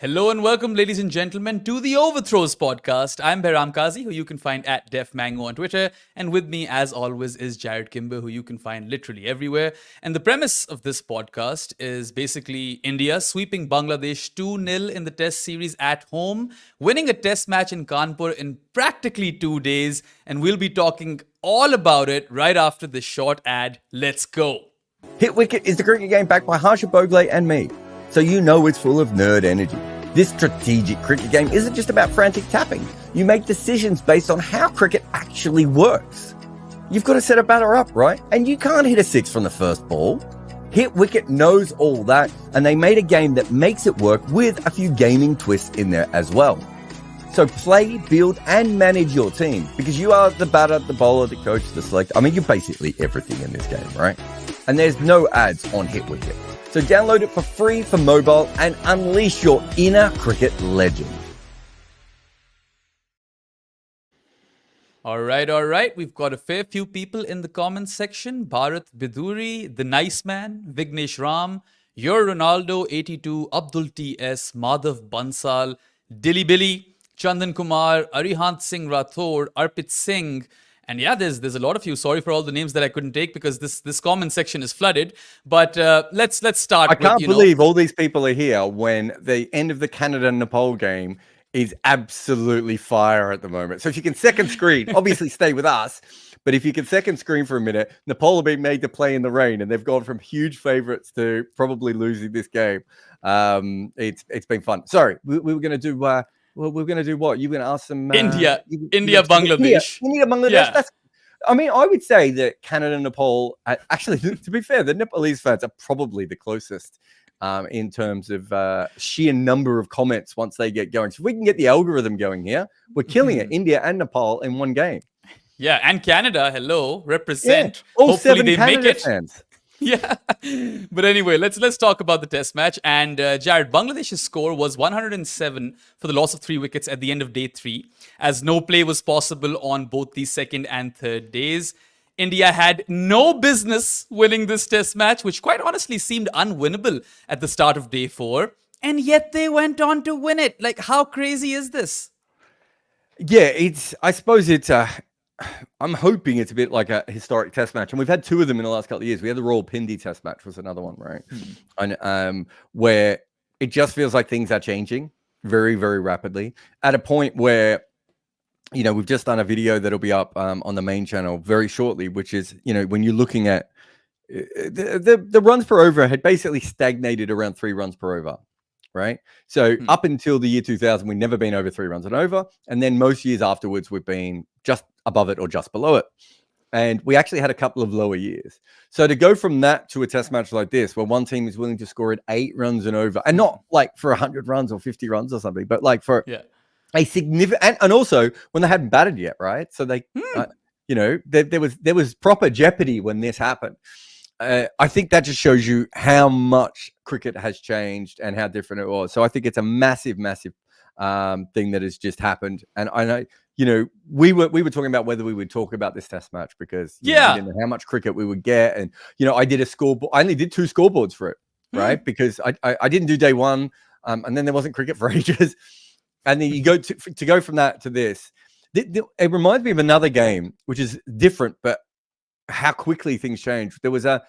Hello and welcome, ladies and gentlemen, to the Overthrows podcast. I'm Behram Kazi, who you can find at Def Mango on Twitter. And with me, as always, is Jarrod Kimber, who you can find literally everywhere. And the premise of this podcast is basically India sweeping Bangladesh 2-0 in the test series at home, winning a test match in Kanpur in practically 2 days. And we'll be talking all about it right after this short ad. Let's go. Hit Wicket is the cricket game backed by Harsha Bogle and me, so you know it's full of nerd energy. This strategic cricket game isn't just about frantic tapping. You make decisions based on how cricket actually works. You've got to set a batter up, right? And you can't hit a six from the first ball. Hit Wicket knows all that, and they made a game that makes it work with a few gaming twists in there as well. So play, build, and manage your team, because you are the batter, the bowler, the coach, the selector. I mean, you're basically everything in this game, right? And there's no ads on Hit Wicket. So download it for free for mobile and unleash your inner cricket legend. All right. We've got a fair few people in the comments section. Bharat Biduri, The Nice Man, Vignesh Ram, Your Ronaldo 82, Abdul TS, Madhav Bansal, Dilly Billy, Chandan Kumar, Arihant Singh Rathod, Arpit Singh. And yeah, there's a lot of you. Sorry for all the names that I couldn't take because this comment section is flooded. But let's start. I can't believe all these people are here when the end of the Canada-Nepal game is absolutely fire at the moment. So if you can second screen, obviously stay with us. But if you can second screen for a minute, Nepal have been made to play in the rain, and they've gone from huge favourites to probably losing this game. It's been fun. Sorry, we were going to do. Well, we're going to do what? You're going to ask some... India, Bangladesh. India, Bangladesh. Yeah. I would say that Canada and Nepal... Actually, to be fair, the Nepalese fans are probably the closest in terms of sheer number of comments once they get going. So if we can get the algorithm going here, we're killing it. India and Nepal in one game. Yeah, and Canada, hello, represent. Yeah. All Hopefully 7 they Canada make it. fans. Yeah, but anyway, let's talk about the test match. And Jarrod, Bangladesh's score was 107 for the loss of 3 wickets at the end of day 3, as no play was possible on both the second and third days. India had no business winning this test match, which quite honestly seemed unwinnable at the start of day 4, and yet they went on to win it. Like, how crazy is this? Yeah, I suppose it's I'm hoping it's a bit like a historic test match. And we've had 2 of them in the last couple of years. We had the Royal Pindi test match was another one, right? And where it just feels like things are changing very, very rapidly at a point where, we've just done a video that'll be up on the main channel very shortly, which is, when you're looking at the runs per over had basically stagnated around 3 runs per over. Right. So up until the year 2000, we've never been over 3 runs and over. And then most years afterwards, we've been just above it or just below it. And we actually had a couple of lower years. So to go from that to a test match like this, where one team is willing to score at 8 runs and over, and not like for 100 runs or 50 runs or something, but like for a significant, and also when they hadn't batted yet. Right. So they, there was proper jeopardy when this happened. I think that just shows you how much cricket has changed and how different it was. So I think it's a massive, massive thing that has just happened. And I know, we were talking about whether we would talk about this test match because we didn't know how much cricket we would get. And, I did a scoreboard. I only did 2 scoreboards for it, right? Because I didn't do day 1 and then there wasn't cricket for ages. And then you go to go from that to this. It reminds me of another game, which is different, but how quickly things change. There was a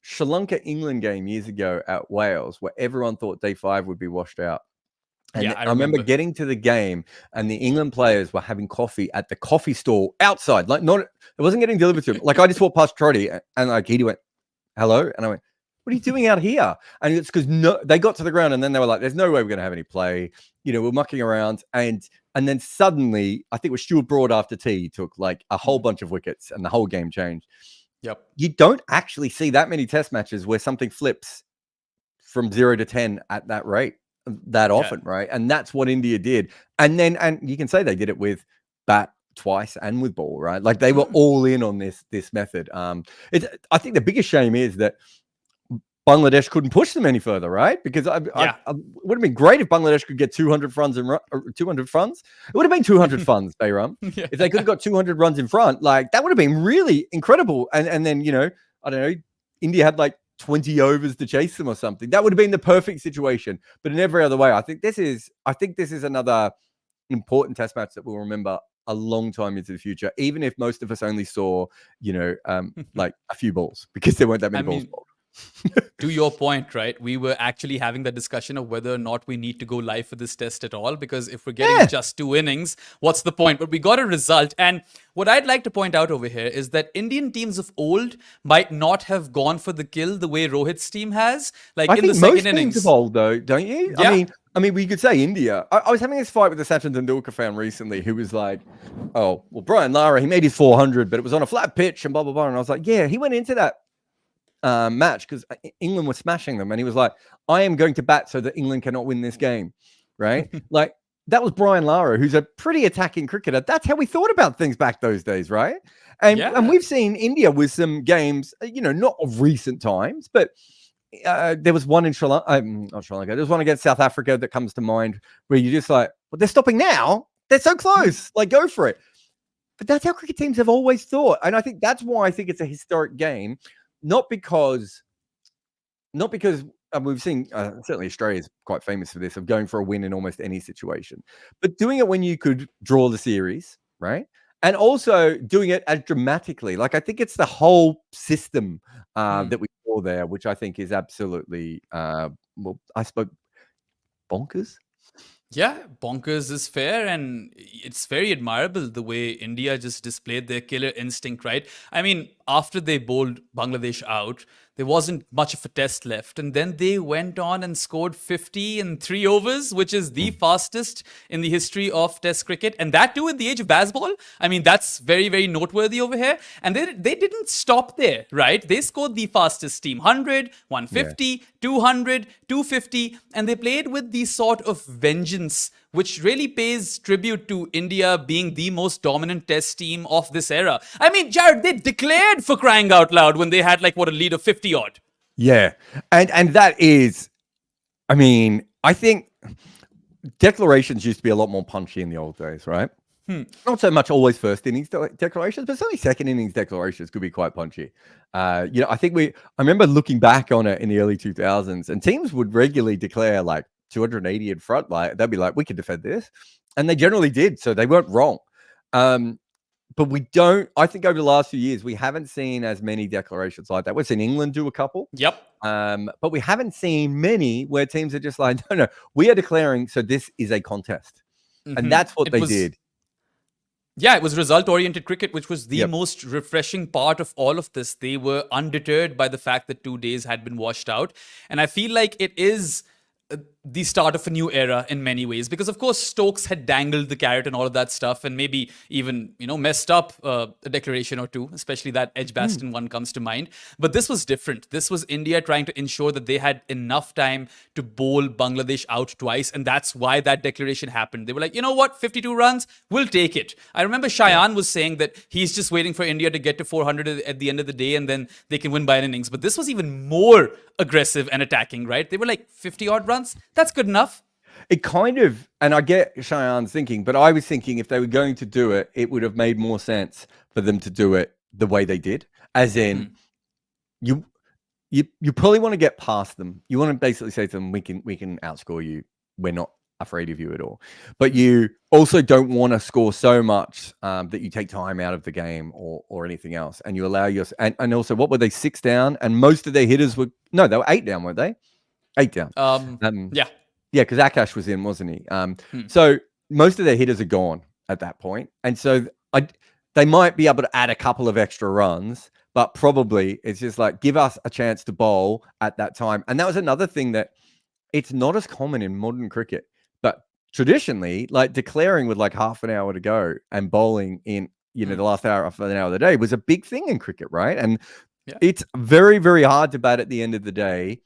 Sri Lanka-England game years ago at Wales where everyone thought day 5 would be washed out. And I remember getting to the game and the England players were having coffee at the coffee stall outside. Like it wasn't getting delivered to them. Like I just walked past Trotty and like he went, hello. And I went, what are you doing out here? And it's because they got to the ground and then they were like, there's no way we're going to have any play. We're mucking around. And then suddenly, I think it was Stuart Broad after tea took like a whole bunch of wickets and the whole game changed. Yep. You don't actually see that many test matches where something flips from 0 to 10 at that rate that often, right? And that's what India did. And you can say they did it with bat twice and with ball, right? Like they were all in on this method. I think the biggest shame is that Bangladesh couldn't push them any further, right? Because it would have been great if Bangladesh could get 200 runs in 200 runs. It would have been 200 runs, Behram. If they could have got 200 runs in front, like that would have been really incredible. And then I don't know, India had like 20 overs to chase them or something. That would have been the perfect situation. But in every other way, I think this is another important test match that we'll remember a long time into the future, even if most of us only saw, like a few balls, because there weren't that many balls bowled. To your point, right? We were actually having the discussion of whether or not we need to go live for this test at all, because if we're getting just 2 innings, what's the point? But we got a result. And what I'd like to point out over here is that Indian teams of old might not have gone for the kill the way Rohit's team has. Like I in think the second most innings. teams of old, though, don't you? Yeah. I mean, we could say India. I was having this fight with a Sachin Tendulkar fan recently who was like, oh, well, Brian Lara, he made his 400, but it was on a flat pitch and blah, blah, blah. And I was like, yeah, he went into that match because England was smashing them. And he was like, I am going to bat so that England cannot win this game, right? Like, that was Brian Lara, who's a pretty attacking cricketer. That's how we thought about things back those days, right? And we've seen India with some games, not of recent times, but there was one in Sri Lanka, not Sri Lanka. There was one against South Africa that comes to mind where you're just like, well, they're stopping now. They're so close. Like, go for it. But that's how cricket teams have always thought. And I think that's why I think it's a historic game. Not because we've seen, certainly Australia is quite famous for this, of going for a win in almost any situation, but doing it when you could draw the series, right? And also doing it as dramatically. Like, I think it's the whole system that we saw there, which I think is absolutely, I suppose, bonkers. Yeah, bonkers is fair, and it's very admirable the way India just displayed their killer instinct, right? I mean, after they bowled Bangladesh out, there wasn't much of a test left, and then they went on and scored 50 in 3 overs, which is the fastest in the history of Test cricket, and that too in the age of baseball. I mean, that's very, very noteworthy over here. And they didn't stop there, right? They scored the fastest team: 100, 150, 200, 250, and they played with the sort of vengeance which really pays tribute to India being the most dominant test team of this era. I mean, Jarrod, they declared, for crying out loud, when they had a lead of 50 odd. Yeah. And that is, I mean, I think declarations used to be a lot more punchy in the old days, right? Not so much always first innings declarations, but certainly second innings declarations could be quite punchy. I think I remember looking back on it in the early 2000s, and teams would regularly declare 280 in front. Like, they'd be like, we can defend this. And they generally did. So they weren't wrong. But I think over the last few years, we haven't seen as many declarations like that. We've seen England do a couple. Yep. But we haven't seen many where teams are just like, no, we are declaring. So this is a contest. And that's what they did. Yeah, it was result-oriented cricket, which was the most refreshing part of all of this. They were undeterred by the fact that 2 days had been washed out. And I feel like it is the start of a new era in many ways, because of course Stokes had dangled the carrot and all of that stuff, and maybe even messed up a declaration or two, especially that Edgbaston one comes to mind. But this was different. This was India trying to ensure that they had enough time to bowl Bangladesh out twice, and that's why that declaration happened. They were like, you know what, 52 runs, we'll take it. I remember Shayan was saying that he's just waiting for India to get to 400 at the end of the day, and then they can win by an innings. But this was even more aggressive and attacking, right? They were like 50 odd runs. That's good enough. It kind of, and I get Shayan's thinking, but I was thinking if they were going to do it, it would have made more sense for them to do it the way they did. As in, you probably want to get past them. You want to basically say to them, we can outscore you. We're not afraid of you at all. But you also don't want to score so much that you take time out of the game or anything else. And you allow and also, what were they, 6 down? And most of their hitters they were 8 down, weren't they? 8 down. Yeah. Yeah, because Akash was in, wasn't he? So most of their hitters are gone at that point. And so they might be able to add a couple of extra runs, but probably it's just like, give us a chance to bowl at that time. And that was another thing that it's not as common in modern cricket. But traditionally, declaring with half an hour to go and bowling in, the last hour of an hour of the day was a big thing in cricket, right? And it's very, very hard to bat at the end of the day.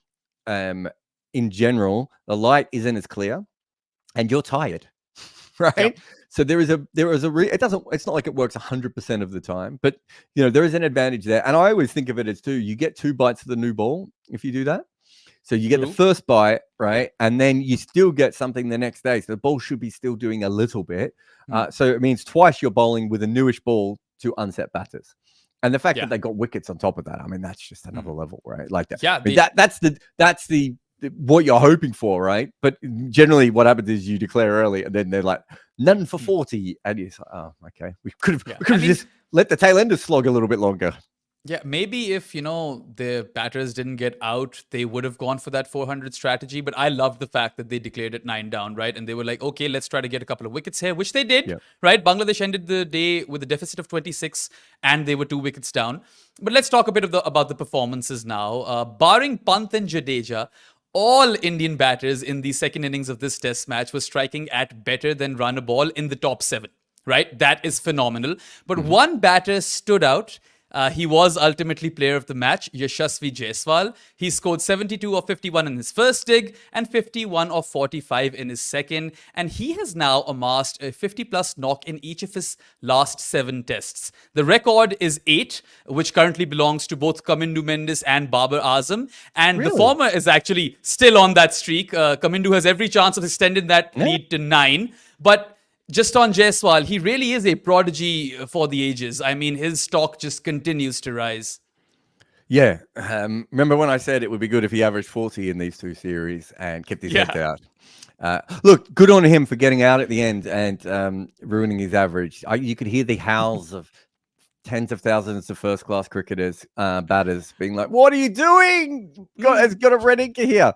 In general, the light isn't as clear and you're tired, right? Yep. So it's not like it works 100% of the time, but there is an advantage there. And I always think of it as you get 2 bites of the new ball if you do that. So you get the first bite, right? And then you still get something the next day. So the ball should be still doing a little bit. So it means twice you're bowling with a newish ball to unset batters. And the fact Yeah. that they got wickets on top of that, I mean, that's just another level, right? Like that. Yeah, I mean, that's the what you're hoping for, right? But generally, what happens is you declare early, and then they're like, none for 40, and you're like, oh, okay, we could have just let the tail enders slog a little bit longer. Yeah, maybe if, the batters didn't get out, they would have gone for that 400 strategy. But I loved the fact that they declared it 9 down, right? And they were like, okay, let's try to get a couple of wickets here, which they did, right? Bangladesh ended the day with a deficit of 26, and they were 2 wickets down. But let's talk a bit about the performances now. Barring Pant and Jadeja, all Indian batters in the second innings of this test match were striking at better than run a ball in the top 7, right? That is phenomenal. But one batter stood out. He was ultimately player of the match, Yashasvi Jaiswal. He scored 72 of 51 in his first dig and 51 of 45 in his second. And he has now amassed a 50-plus knock in each of his last 7 tests. The record is 8, which currently belongs to both Kamindu Mendes and Babar Azam. And the former is actually still on that streak. Kamindu has every chance of extending that lead to 9. But just on Jaiswal, he really is a prodigy for the ages. I mean, his stock just continues to rise. Yeah. Remember when I said it would be good if he averaged 40 in these 2 series and kept his head down? Look, good on him for getting out at the end and ruining his average. You could hear the howls of tens of thousands of first-class cricketers, batters, being like, what are you doing? Has got a red inker here.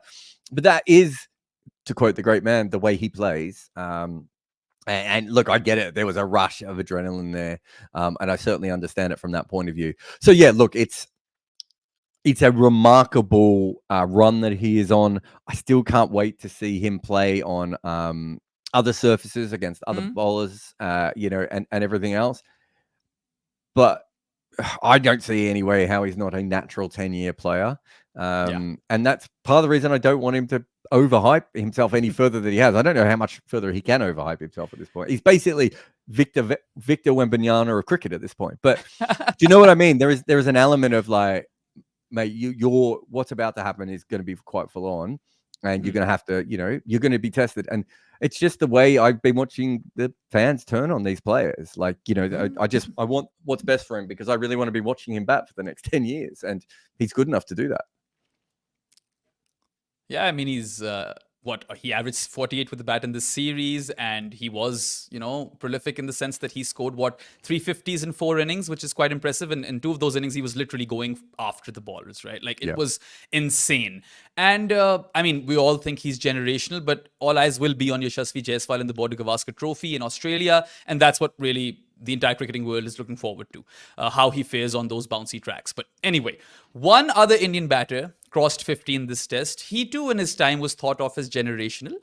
But that is, to quote the great man, the way he plays. And look, I get it. There was a rush of adrenaline there, and I certainly understand it from that point of view. So yeah, look, it's a remarkable run that he is on. I still can't wait to see him play on other surfaces against other bowlers, and everything else. But I don't see any way how he's not a natural 10-year player. And that's part of the reason I don't want him to overhype himself any further than he has. I don't know how much further he can overhype himself at this point. He's basically Victor Wembanyama of cricket at this point. But do you know what I mean? There is an element of like, mate, you're what's about to happen is going to be quite full on, and you're going to have to, you're going to be tested. And it's just the way I've been watching the fans turn on these players. Like, I want what's best for him because I really want to be watching him bat for the next 10 years. And he's good enough to do that. Yeah, I mean, he's he averaged 48 with the bat in this series, and he was, prolific in the sense that he scored 350s in 4 innings, which is quite impressive. And in 2 of those innings, he was literally going after the ballers, right? Like, it was insane. And I mean, we all think he's generational, but all eyes will be on Yashasvi Jaiswal in the Border Gavaskar Trophy in Australia, and that's what really the entire cricketing world is looking forward to, how he fares on those bouncy tracks. But anyway, one other Indian batter crossed 50 in this test. He too in his time was thought of as generational.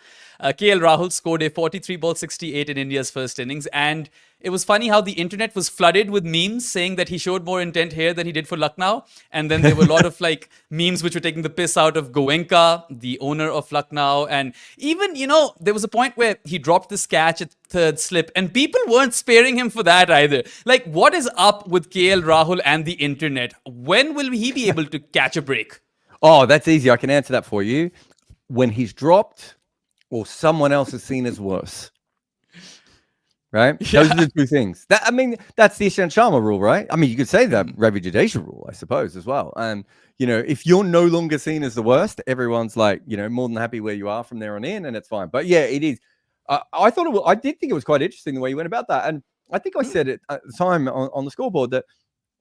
KL Rahul scored a 43-ball 68 in India's first innings, and it was funny how the internet was flooded with memes saying that he showed more intent here than he did for Lucknow. And then there were a lot of memes which were taking the piss out of Goenka, the owner of Lucknow. And even, there was a point where he dropped this catch at third slip, and people weren't sparing him for that either. Like, what is up with KL Rahul and the internet? When will he be able to catch a break? Oh, that's easy. I can answer that for you. When he's dropped or someone else is seen as worse. Right? Yeah. Those are the 2 things. That's the Ishant Sharma rule, right? I mean, you could say the Ravi Jadeja rule, I suppose, as well. And, if you're no longer seen as the worst, everyone's like, more than happy where you are from there on in, and it's fine. But yeah, it is. I did think it was quite interesting the way you went about that. And I think I said it at the time on the scoreboard that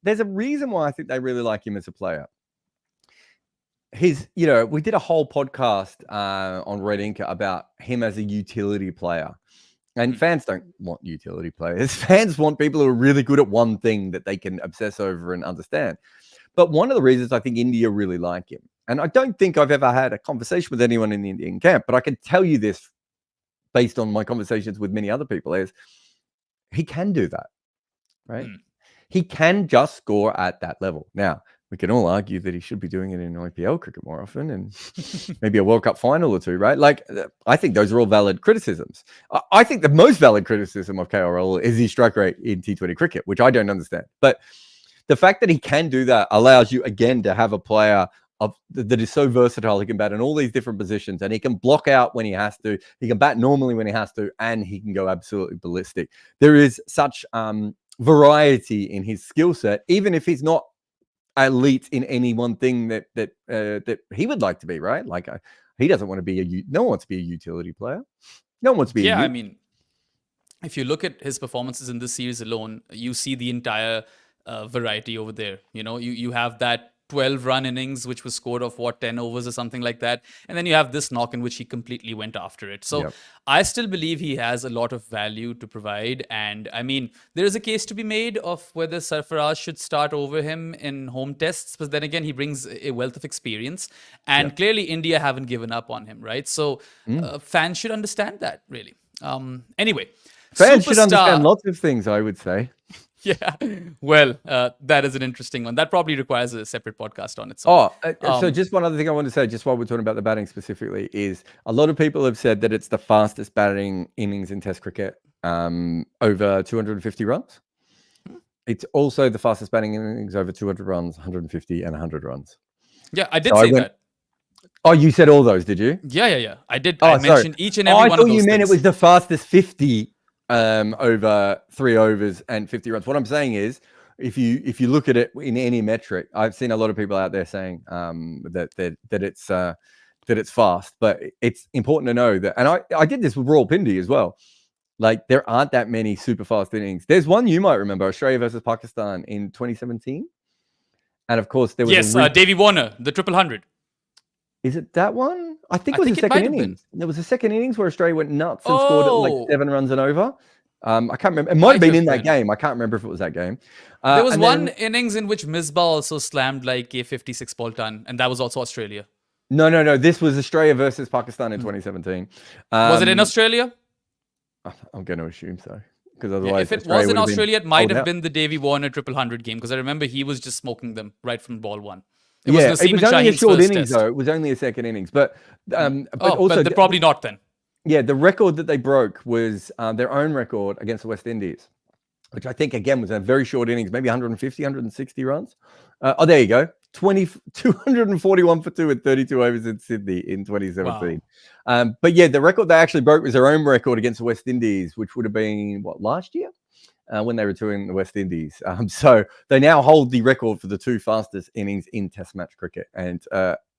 there's a reason why I think they really like him as a player. We did a whole podcast on Red Inca about him as a utility player. And fans don't want utility players. Fans want people who are really good at one thing that they can obsess over and understand. But one of the reasons I think India really like him, and I don't think I've ever had a conversation with anyone in the Indian camp, but I can tell you this based on my conversations with many other people, is he can do that, right? He can just score at that level. Now, we can all argue that he should be doing it in IPL cricket more often and maybe a World Cup final or 2, right? Like, I think those are all valid criticisms. I think the most valid criticism of KL Rahul is his strike rate in T20 cricket, which I don't understand. But the fact that he can do that allows you, again, to have a player that is so versatile. He can bat in all these different positions, and he can block out when he has to. He can bat normally when he has to, and he can go absolutely ballistic. There is such variety in his skill set, even if he's not elite in any one thing that he would like to be, right? Like he doesn't want to be no one wants to be a utility player. No one wants to be Yeah, a I mean, if you look at his performances in this series alone, you see the entire variety over there. You have that 12-run innings, which was scored off 10 overs or something like that, and then you have this knock in which he completely went after it. So Yep. I still believe he has a lot of value to provide, and I mean, there is a case to be made of whether Sarfaraz should start over him in home tests, but then again, he brings a wealth of experience, and clearly India haven't given up on him, right? So fans should understand that, really. Anyway. Fans should understand Superstar. lots of things, I would say. Yeah, well, that is an interesting one. That probably requires a separate podcast on its own. So just one other thing I want to say, just while we're talking about the batting specifically, is a lot of people have said that it's the fastest batting innings in Test cricket, over 250 runs. It's also the fastest batting innings over 200 runs, 150 and 100 runs. Yeah, I did say that. Oh, you said all those, did you? Yeah. I did. I mentioned each and every one of those I thought you meant things. it was the fastest 50 over 3 overs and 50 runs. What I'm saying is, if you look at it in any metric, I've seen a lot of people out there saying that it's fast, but it's important to know that. And I did this with Rawalpindi as well. Like, there aren't that many super fast innings. There's one you might remember, Australia versus Pakistan in 2017, and of course there was Davey Warner, the 100. Is it that one? I think it was the second innings. There was a second innings where Australia went nuts and scored like 7 runs and over. I can't remember. It might have been in that game. I can't remember if it was that game. There was one innings in which Misbah also slammed like a 56 ball ton, and that was also Australia. No. This was Australia versus Pakistan in 2017. Was it in Australia? I'm going to assume so. Because otherwise, if it was in Australia, it might have been the Davey Warner 100 game, because I remember he was just smoking them right from ball one. It was only a short innings, though. It was only a second innings. But also, but probably not then. Yeah, the record that they broke was their own record against the West Indies, which I think, again, was a very short innings, maybe 150, 160 runs. There you go. 241 for 2 and 32 overs in Sydney in 2017. Wow. But yeah, the record they actually broke was their own record against the West Indies, which would have been, last year? When they were touring the West Indies. So they now hold the record for the 2 fastest innings in Test match cricket. And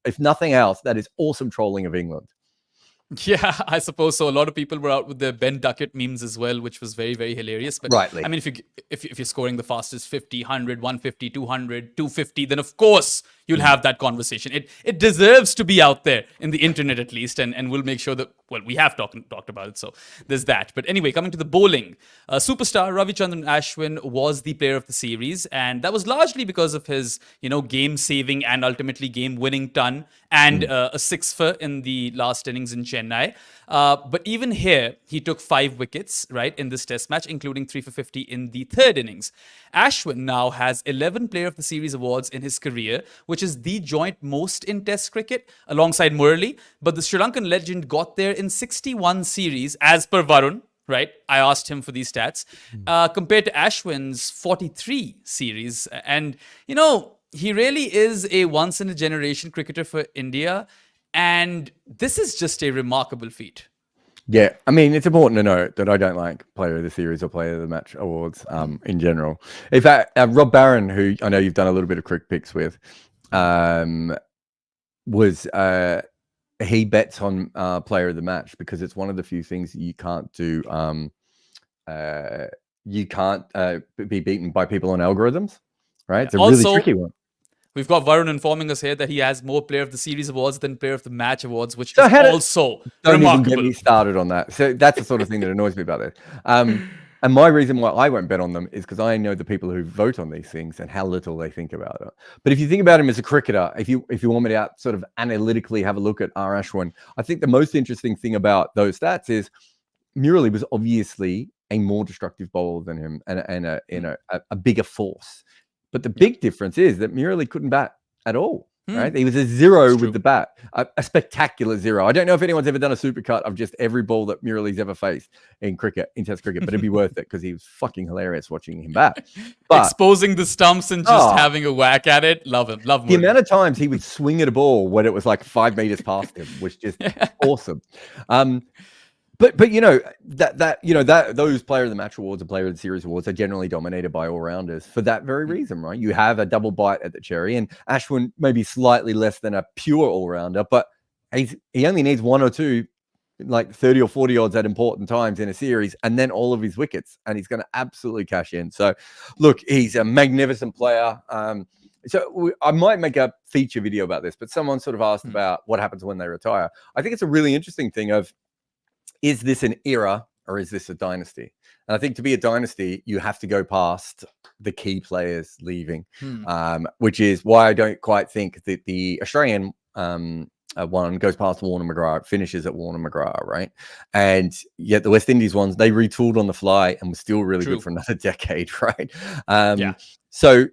if nothing else, that is awesome trolling of England. Yeah, I suppose so. A lot of people were out with their Ben Duckett memes as well, which was very, very hilarious. But rightly. I mean, if you're scoring the fastest 50, 100, 150, 200, 250, then of course you'll have that conversation. It deserves to be out there in the internet at least, and we'll make sure that, we have talked about it, so there's that. But anyway, coming to the bowling, superstar Ravichandran Ashwin was the player of the series, and that was largely because of his, game-saving and ultimately game-winning ton and a 6 in the last innings in Chennai. But even here, he took 5 wickets, right, in this test match, including 3 for 50 in the 3rd innings. Ashwin now has 11 Player of the Series awards in his career, which is the joint most in Test cricket, alongside Murali. But the Sri Lankan legend got there in 61 series, as per Varun, right? I asked him for these stats, compared to Ashwin's 43 series. And, he really is a once-in-a-generation cricketer for India. And this is just a remarkable feat. Yeah, I mean, it's important to note that I don't like Player of the Series or Player of the Match awards in general. In fact, Rob Barron, who I know you've done a little bit of cricket picks with, he bets on Player of the Match because it's one of the few things that you can't do. You can't be beaten by people on algorithms, right? It's a really tricky one. We've got Varun informing us here that he has more Player of the Series awards than Player of the Match awards, which is also don't remarkable. Even get me started on that. So that's the sort of thing that annoys me about this. And my reason why I won't bet on them is because I know the people who vote on these things and how little they think about it. But if you think about him as a cricketer, if you want me to sort of analytically have a look at R. Ashwin, I think the most interesting thing about those stats is Murali was obviously a more destructive bowler than him and a bigger force. But the big difference is that Murali couldn't bat at all, right? He was a 0 with the bat, a spectacular 0. I don't know if anyone's ever done a supercut of just every ball that Murali's ever faced in Test cricket, but it'd be worth it because he was fucking hilarious watching him bat. But, exposing the stumps and just having a whack at it. Love him. Love him. The amount of times he would swing at a ball when it was like 5 meters past him was just awesome. But you know that those player of the match awards and player of the series awards are generally dominated by all rounders for that very reason, right? You have a double bite at the cherry, and Ashwin maybe slightly less than a pure all rounder, but he only needs one or two, like 30 or 40 odds at important times in a series, and then all of his wickets, and he's going to absolutely cash in. So, look, he's a magnificent player. I might make a feature video about this, but someone sort of asked about what happens when they retire. I think it's a really interesting thing of, is this an era or is this a dynasty? And I think to be a dynasty, you have to go past the key players leaving, which is why I don't quite think that the Australian one goes past Warner McGrath, finishes at Warner McGrath, right? And yet the West Indies ones, they retooled on the fly and were still really good for another decade, right? So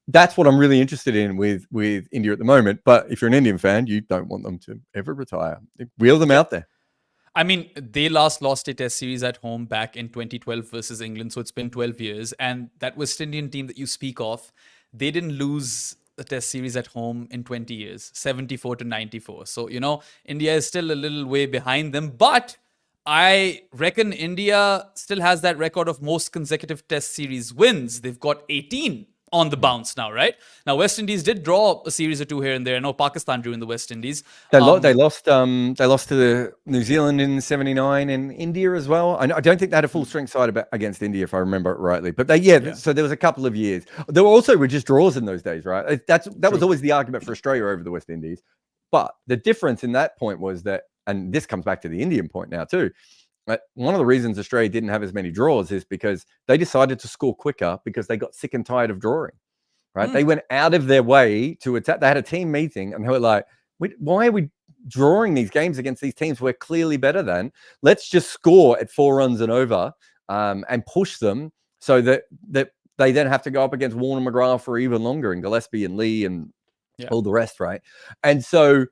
that's what I'm really interested in with India at the moment. But if you're an Indian fan, you don't want them to ever retire. Wheel them out there. I mean, they last lost a test series at home back in 2012 versus England. So it's been 12 years. And that West Indian team that you speak of, they didn't lose a test series at home in 20 years, 74-94. So, India is still a little way behind them. But I reckon India still has that record of most consecutive test series wins. They've got 18 on the bounce now, right? Now, West Indies did draw a series or two here and there. I know Pakistan drew in the West Indies. They lost to the New Zealand in '79 and India as well. I don't think they had a full strength side against India, if I remember it rightly. But so there was a couple of years. There were just draws in those days, right? That was always the argument for Australia over the West Indies. But the difference in that point was that, and this comes back to the Indian point now too, one of the reasons Australia didn't have as many draws is because they decided to score quicker because they got sick and tired of drawing, right? They went out of their way to attack. They had a team meeting and they were like, why are we drawing these games against these teams we're clearly better than? Let's just score at 4 runs and over and push them so that they then have to go up against Warner McGrath for even longer, and Gillespie and Lee and all the rest, right? And so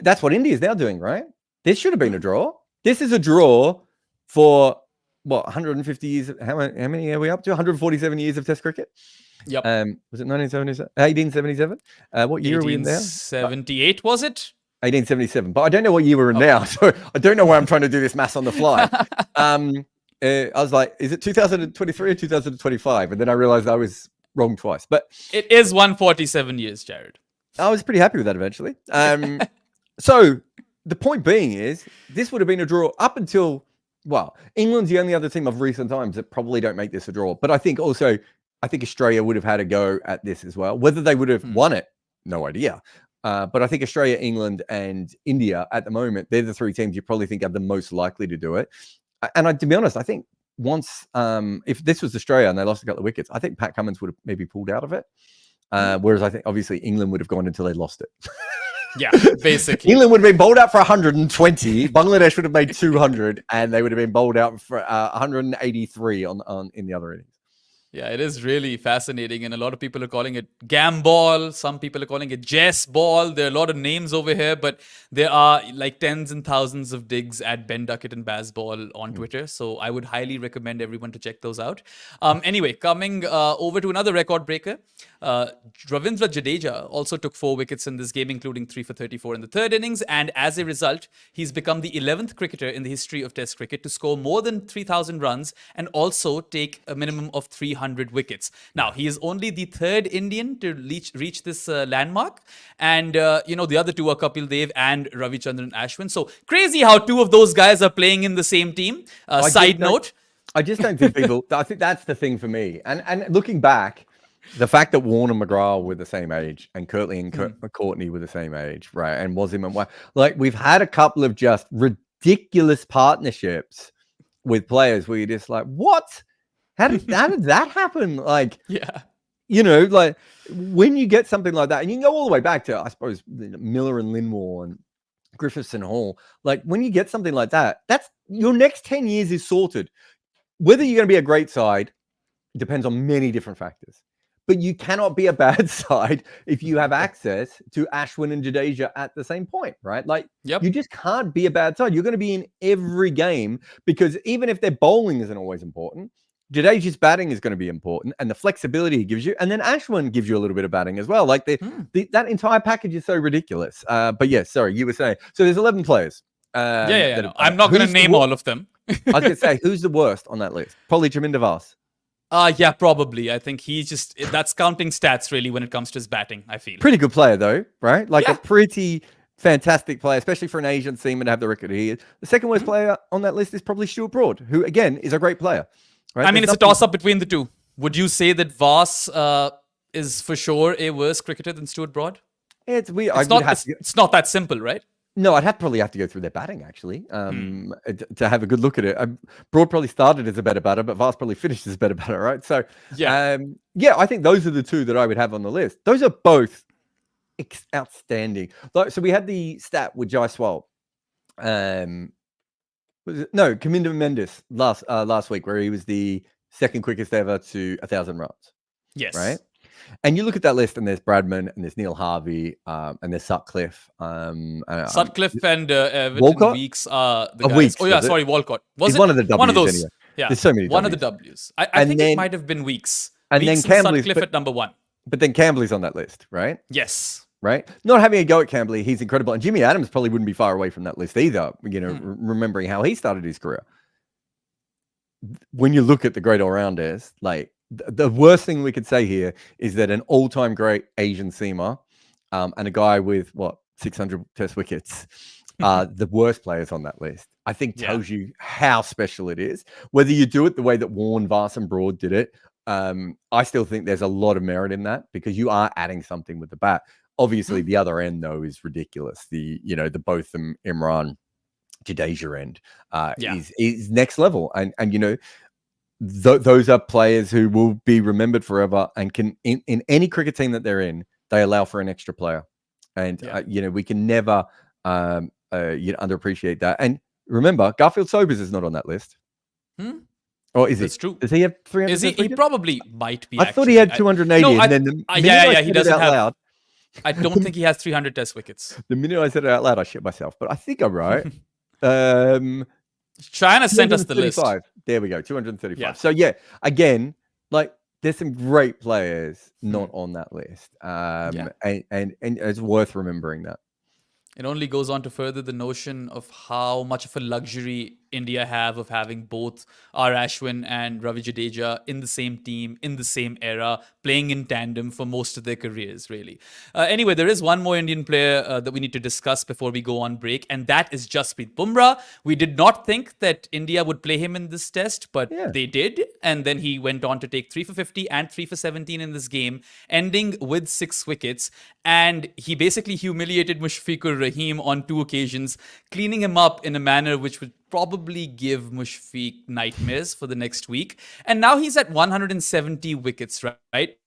that's what India is now doing, right? This should have been a draw. This is a draw for, 150 years? How many are we up to? 147 years of Test cricket? Yep. Was it 1877? What year are we in now? 1878, was it? 1877. But I don't know what year we're in now. So I don't know why I'm trying to do this maths on the fly. I was like, is it 2023 or 2025? And then I realized I was wrong twice. But it is 147 years, Jarrod. I was pretty happy with that eventually. So the point being is, this would have been a draw up until, England's the only other team of recent times that probably don't make this a draw. But I think Australia would have had a go at this as well. Whether they would have won it, no idea. But I think Australia, England, and India at the moment, they're the three teams you probably think are the most likely to do it. And to be honest, I think once, if this was Australia and they lost a couple of wickets, I think Pat Cummins would have maybe pulled out of it. Whereas I think obviously England would have gone until they lost it. Yeah, basically. England would have been bowled out for 120. Bangladesh would have made 200, and they would have been bowled out for 183 in the other innings. Yeah, it is really fascinating, and a lot of people are calling it Gamball. Some people are calling it Jess Ball. There are a lot of names over here, but there are like tens and thousands of digs at Ben Duckett and Bazball on Twitter. So I would highly recommend everyone to check those out. Anyway, coming over to another record breaker. Ravindra Jadeja also took 4 wickets in this game, including 3 for 34 in the third innings. And as a result, he's become the 11th cricketer in the history of Test cricket to score more than 3,000 runs and also take a minimum of 300 wickets. Now, he is only the 3rd Indian to reach this landmark. And, the other 2 are Kapil Dev and Ravichandran Ashwin. So crazy how 2 of those guys are playing in the same team. Side note. I just don't think people, I think that's the thing for me. And looking back, the fact that Warner McGrath were the same age and Kirtley and Courtney were the same age, right? And Wasim and like we've had a couple of just ridiculous partnerships with players where you're just like, what? How did that happen? Like, like when you get something like that, and you can go all the way back to, I suppose, Miller and Linmore and Griffiths and Hall. Like when you get something like that, that's your next 10 years is sorted. Whether you're going to be a great side depends on many different factors. But you cannot be a bad side if you have access to Ashwin and Jadeja at the same point, right? Like, you just can't be a bad side. You're going to be in every game because even if their bowling isn't always important, Jadeja's batting is going to be important, and the flexibility he gives you. And then Ashwin gives you a little bit of batting as well. Like that entire package is so ridiculous. But yes, sorry, you were saying. So there's 11 players. No. I'm not going to name all of them. I was going to say, who's the worst on that list? Probably Jaminda Vas. Yeah, probably. I think that's counting stats really when it comes to his batting, I feel. Pretty good player though, right? Like a pretty fantastic player, especially for an Asian seaman to have the record he is. The second worst player on that list is probably Stuart Broad, who again is a great player. Right? I mean, it's a toss-up between the two. Would you say that Vas is for sure a worse cricketer than Stuart Broad? It's weird. It's not that simple, right? No, I'd probably have to go through their batting actually to have a good look at it. Broad probably started as a better batter, but Vas probably finished as a better batter, right? So I think those are the two that I would have on the list. Those are both outstanding. So we had the stat with Jaiswal. Kaminda Mendes last week, where he was the second quickest ever to 1,000 runs. Yes. Right. And you look at that list, and there's Bradman, and there's Neil Harvey, and there's Sutcliffe. Sutcliffe and Everton Walcott? Weeks are the guys. Weeks, Walcott. He's one of the Ws. One of those. Anyway. Yeah. There's so many One Ws. of the Ws. I think it might have been Weeks. And Weeks then Campbell, Sutcliffe at number 1. But then Campbell's on that list, right? Yes. Right? Not having a go at Campbell, he's incredible. And Jimmy Adams probably wouldn't be far away from that list either, remembering how he started his career. When you look at the great all-rounders, like, the worst thing we could say here is that an all-time great Asian seamer and a guy with, 600 test wickets are the worst players on that list. I think tells you how special it is. Whether you do it the way that Warne, Vas and Broad did it, I still think there's a lot of merit in that because you are adding something with the bat. Obviously, the other end, though, is ridiculous. The Botham, Imran, Jadeja end is next level. And those are players who will be remembered forever and can, in any cricket team that they're in, they allow for an extra player. And, we can never underappreciate that. And remember, Garfield Sobers is not on that list. Or is That's true. Does he have 300? He probably might be. I thought he had 280. And then he doesn't have. Loud, I don't think he has 300 test wickets. The minute I said it out loud, I shit myself. But I think I'm right. China sent us the list. There we go, 235. Yeah. So again, like there's some great players not on that list, and it's worth remembering that. It only goes on to further the notion of how much of a luxury India have of having both R. Ashwin and Ravi Jadeja in the same team, in the same era, playing in tandem for most of their careers, really. Anyway, there is one more Indian player that we need to discuss before we go on break, and that is Jasprit Bumrah. We did not think that India would play him in this test, but they did. And then he went on to take 3 for 50 and 3 for 17 in this game, ending with 6 wickets. And he basically humiliated Mushfiqur Rahim on 2 occasions, cleaning him up in a manner which would probably give Mushfiq nightmares for the next week. And now he's at 170 wickets, right?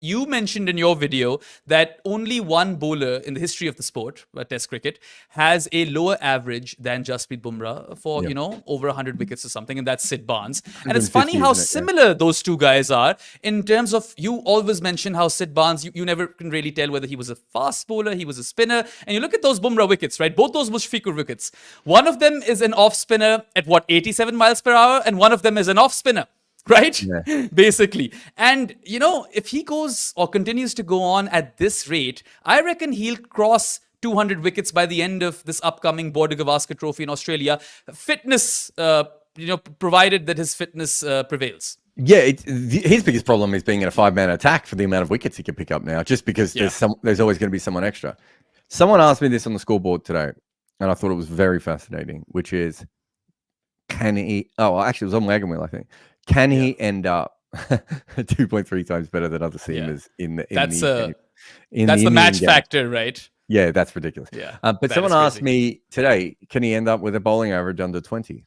You mentioned in your video that only one bowler in the history of the sport, Test cricket, has a lower average than Jasprit Bumrah for, over 100 wickets or something, and that's Sid Barnes. And it's funny how similar those two guys are in terms of, you always mention how Sid Barnes, you never can really tell whether he was a fast bowler, he was a spinner. And you look at those Bumrah wickets, right? Both those Mushfiqur wickets. One of them is an off spinner at 87 miles per hour, and one of them is an off spinner. Right? Yeah. Basically. And, if he goes or continues to go on at this rate, I reckon he'll cross 200 wickets by the end of this upcoming Border Gavaskar Trophy in Australia. Fitness, provided that his fitness prevails. Yeah, his biggest problem is being in a 5-man attack for the amount of wickets he can pick up now, just because there's always going to be someone extra. Someone asked me this on the scoreboard today, and I thought it was very fascinating, which is, actually it was on Wagon Wheel, I think. Can he end up 2.3 times better than other seamers in the that's the match factor, right? Yeah, that's ridiculous. Yeah, but someone asked me today, can he end up with a bowling average under 20?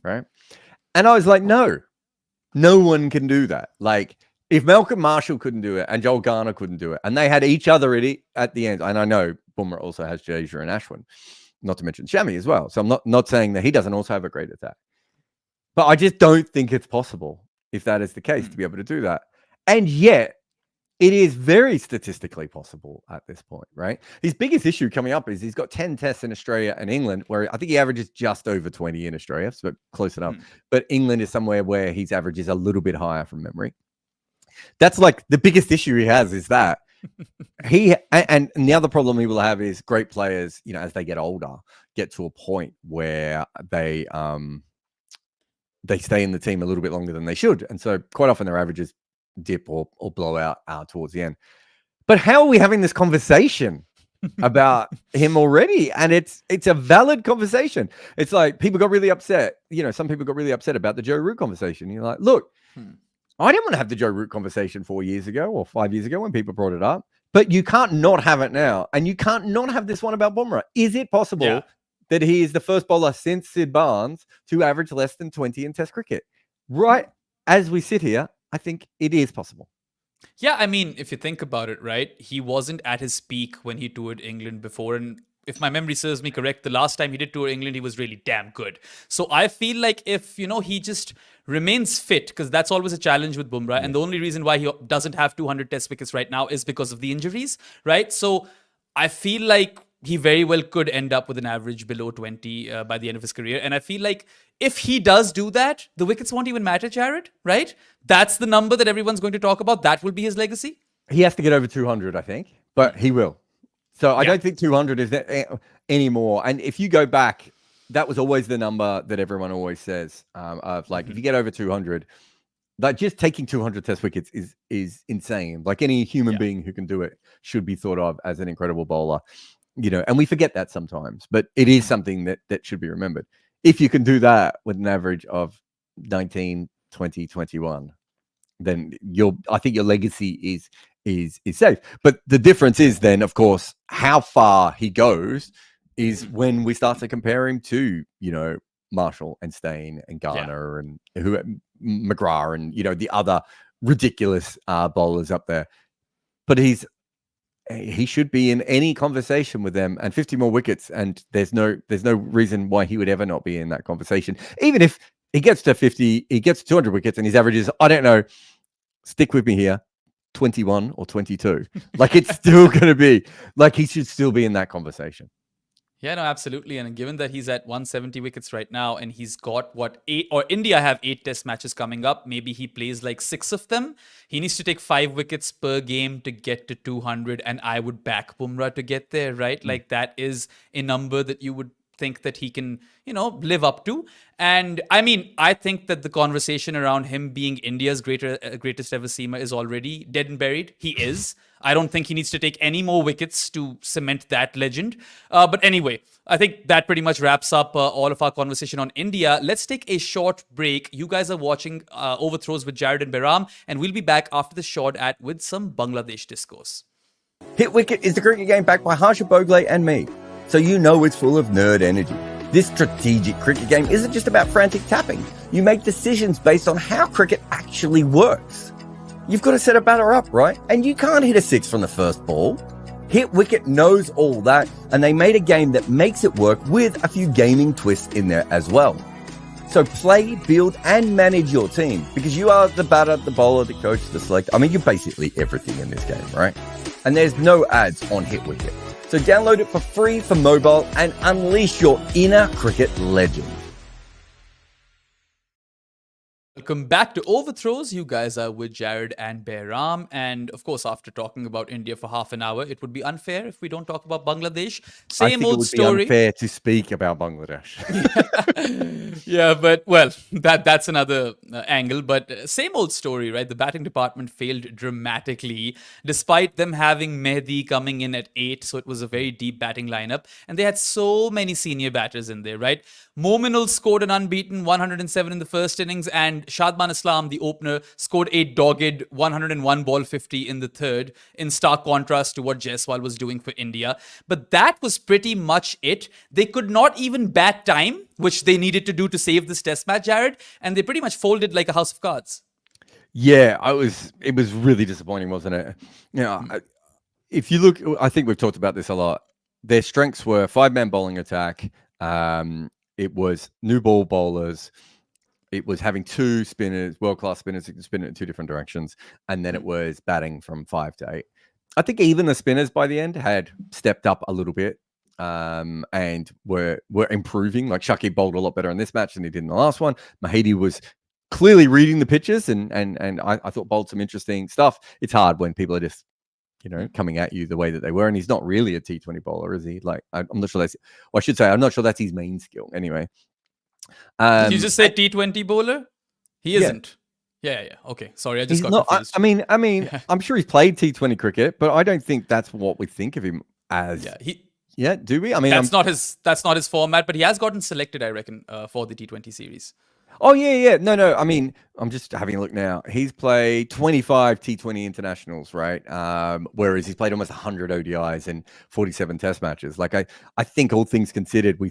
Right? And I was like, no one can do that. Like, if Malcolm Marshall couldn't do it and Joel Garner couldn't do it, and they had each other at the end, and I know Bumrah also has Jadeja and Ashwin, not to mention Shami as well. So I'm not saying that he doesn't also have a great attack. But I just don't think it's possible, if that is the case, to be able to do that. And yet, it is very statistically possible at this point, right? His biggest issue coming up is he's got 10 tests in Australia and England, where I think he averages just over 20 in Australia, so close enough. But England is somewhere where his average is a little bit higher from memory. That's like the biggest issue he has is that. and the other problem he will have is great players, as they get older, get to a point where they stay in the team a little bit longer than they should, and so quite often their averages dip or blow out towards the end. But how are we having this conversation about him already? And it's a valid conversation. It's like people got really upset. Some people got really upset about the Joe Root conversation. You're like, look, I didn't want to have the Joe Root conversation 4 years ago or 5 years ago when people brought it up, but you can't not have it now. And you can't not have this one about Bumrah. Is it possible that he is the first bowler since Sid Barnes to average less than 20 in Test cricket? Right as we sit here, I think it is possible. Yeah, I mean, if you think about it, right, he wasn't at his peak when he toured England before. And if my memory serves me correct, the last time he did tour England, he was really damn good. So I feel like if, he just remains fit, because that's always a challenge with Bumrah. And the only reason why he doesn't have 200 Test wickets right now is because of the injuries, right? So I feel like he very well could end up with an average below 20 by the end of his career. And I feel like if he does do that, the wickets won't even matter, Jarrod, right? That's the number that everyone's going to talk about. That will be his legacy. He has to get over 200, I think, but he will. So I don't think 200 is anymore. And if you go back, that was always the number that everyone always says of like, if you get over 200, like just taking 200 Test wickets is insane. Like any human being who can do it should be thought of as an incredible bowler. And we forget that sometimes, but it is something that should be remembered. If you can do that with an average of 19, 20, 21, then I think your legacy is safe. But the difference is then, of course, how far he goes is when we start to compare him to, Marshall and Steyn and Garner and McGrath and, the other ridiculous bowlers up there. But he should be in any conversation with them, and 50 more wickets, and there's no reason why he would ever not be in that conversation. Even if he gets to 50, he gets 200 wickets, and his average is, I don't know, stick with me here, 21 or 22. Like it's still going to be like he should still be in that conversation. Yeah, no, absolutely. And given that he's at 170 wickets right now, and he's got India have 8 Test matches coming up. Maybe he plays like 6 of them. He needs to take 5 wickets per game to get to 200. And I would back Bumrah to get there, right? Like that is a number that you would think that he can, live up to. And I mean, I think that the conversation around him being India's greatest ever seamer is already dead and buried. He is. I don't think he needs to take any more wickets to cement that legend. But anyway, I think that pretty much wraps up all of our conversation on India. Let's take a short break. You guys are watching Overthrows with Jarrod and Behram, and we'll be back after the short ad with some Bangladesh discourse. Hit Wicket is the cricket game backed by Harsha Bogle and me, so you know it's full of nerd energy. This strategic cricket game isn't just about frantic tapping. You make decisions based on how cricket actually works. You've got to set a batter up, right? And you can't hit a 6 from the first ball. Hit Wicket knows all that, and they made a game that makes it work with a few gaming twists in there as well. So play, build, and manage your team, because you are the batter, the bowler, the coach, the selector. I mean, you're basically everything in this game, right? And there's no ads on Hit Wicket. So download it for free for mobile and unleash your inner cricket legend. Welcome back to Overthrows. You guys are with Jarrod and Behram. And of course, after talking about India for half an hour, it would be unfair if we don't talk about Bangladesh. Same old story. It would be unfair to speak about Bangladesh. Yeah, but well, that's another angle. But same old story, right? The batting department failed dramatically, despite them having Mehdi coming in at 8. So it was a very deep batting lineup. And they had so many senior batters in there, right? Mominul scored an unbeaten 107 in the first innings, and Shadman Islam, the opener, scored a dogged 101 ball 50 in the third, in stark contrast to what Jaiswal was doing for India. But that was pretty much it. They could not even bat time, which they needed to do to save this test match, Jarrod, and they pretty much folded like a house of cards. Yeah, it was really disappointing, wasn't it? If you look, I think we've talked about this a lot. Their strengths were 5-man bowling attack. It was new ball bowlers. It was having 2 spinners, world-class spinners who can spin it in 2 different directions. And then it was batting from 5 to 8. I think even the spinners by the end had stepped up a little bit and were improving. Like Shakib bowled a lot better in this match than he did in the last one. Mahidi was clearly reading the pitches and I thought bowled some interesting stuff. It's hard when people are just, coming at you the way that they were. And he's not really a T20 bowler, is he? Like, I'm not sure that's, well, I should say, I'm not sure that's his main skill anyway. Did you just say T20 bowler? He Yeah. isn't. Yeah. Okay. Sorry, I just He's got not, confused. I mean, I'm sure he's played T20 cricket, but I don't think that's what we think of him as. Yeah, do we? I mean, that's not his format, but he has gotten selected, I reckon, for the T20 series. Oh, yeah. No. I mean, I'm just having a look now. He's played 25 T20 internationals, right? Whereas he's played almost 100 ODIs and 47 test matches. Like, I think all things considered, we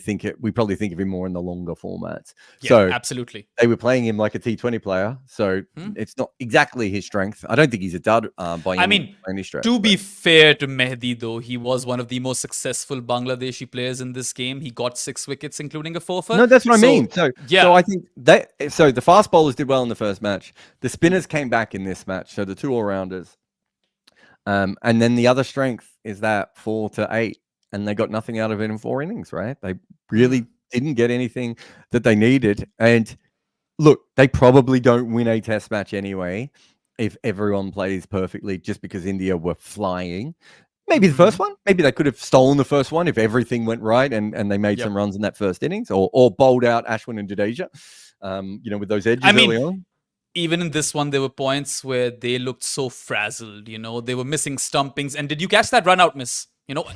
probably think of him more in the longer formats. Yeah, so absolutely. They were playing him like a T20 player. So it's not exactly his strength. I don't think he's a dud by any stretch. To be fair to Mehdi, though, he was one of the most successful Bangladeshi players in this game. He got 6 wickets, including a 4-for. No, that's what I mean. So I think so the fast bowlers did well in the first match. The spinners came back in this match. So the 2 all-rounders. And then the other strength is that 4 to 8. And they got nothing out of it in 4 innings, right? They really didn't get anything that they needed. And look, they probably don't win a test match anyway if everyone plays perfectly, just because India were flying. Maybe the first one. Maybe they could have stolen the first one if everything went right and they made some runs in that first innings, or bowled out Ashwin and Jadeja, with those edges early on. Even in this one, there were points where they looked so frazzled. They were missing stumpings. And did you catch that run out, miss?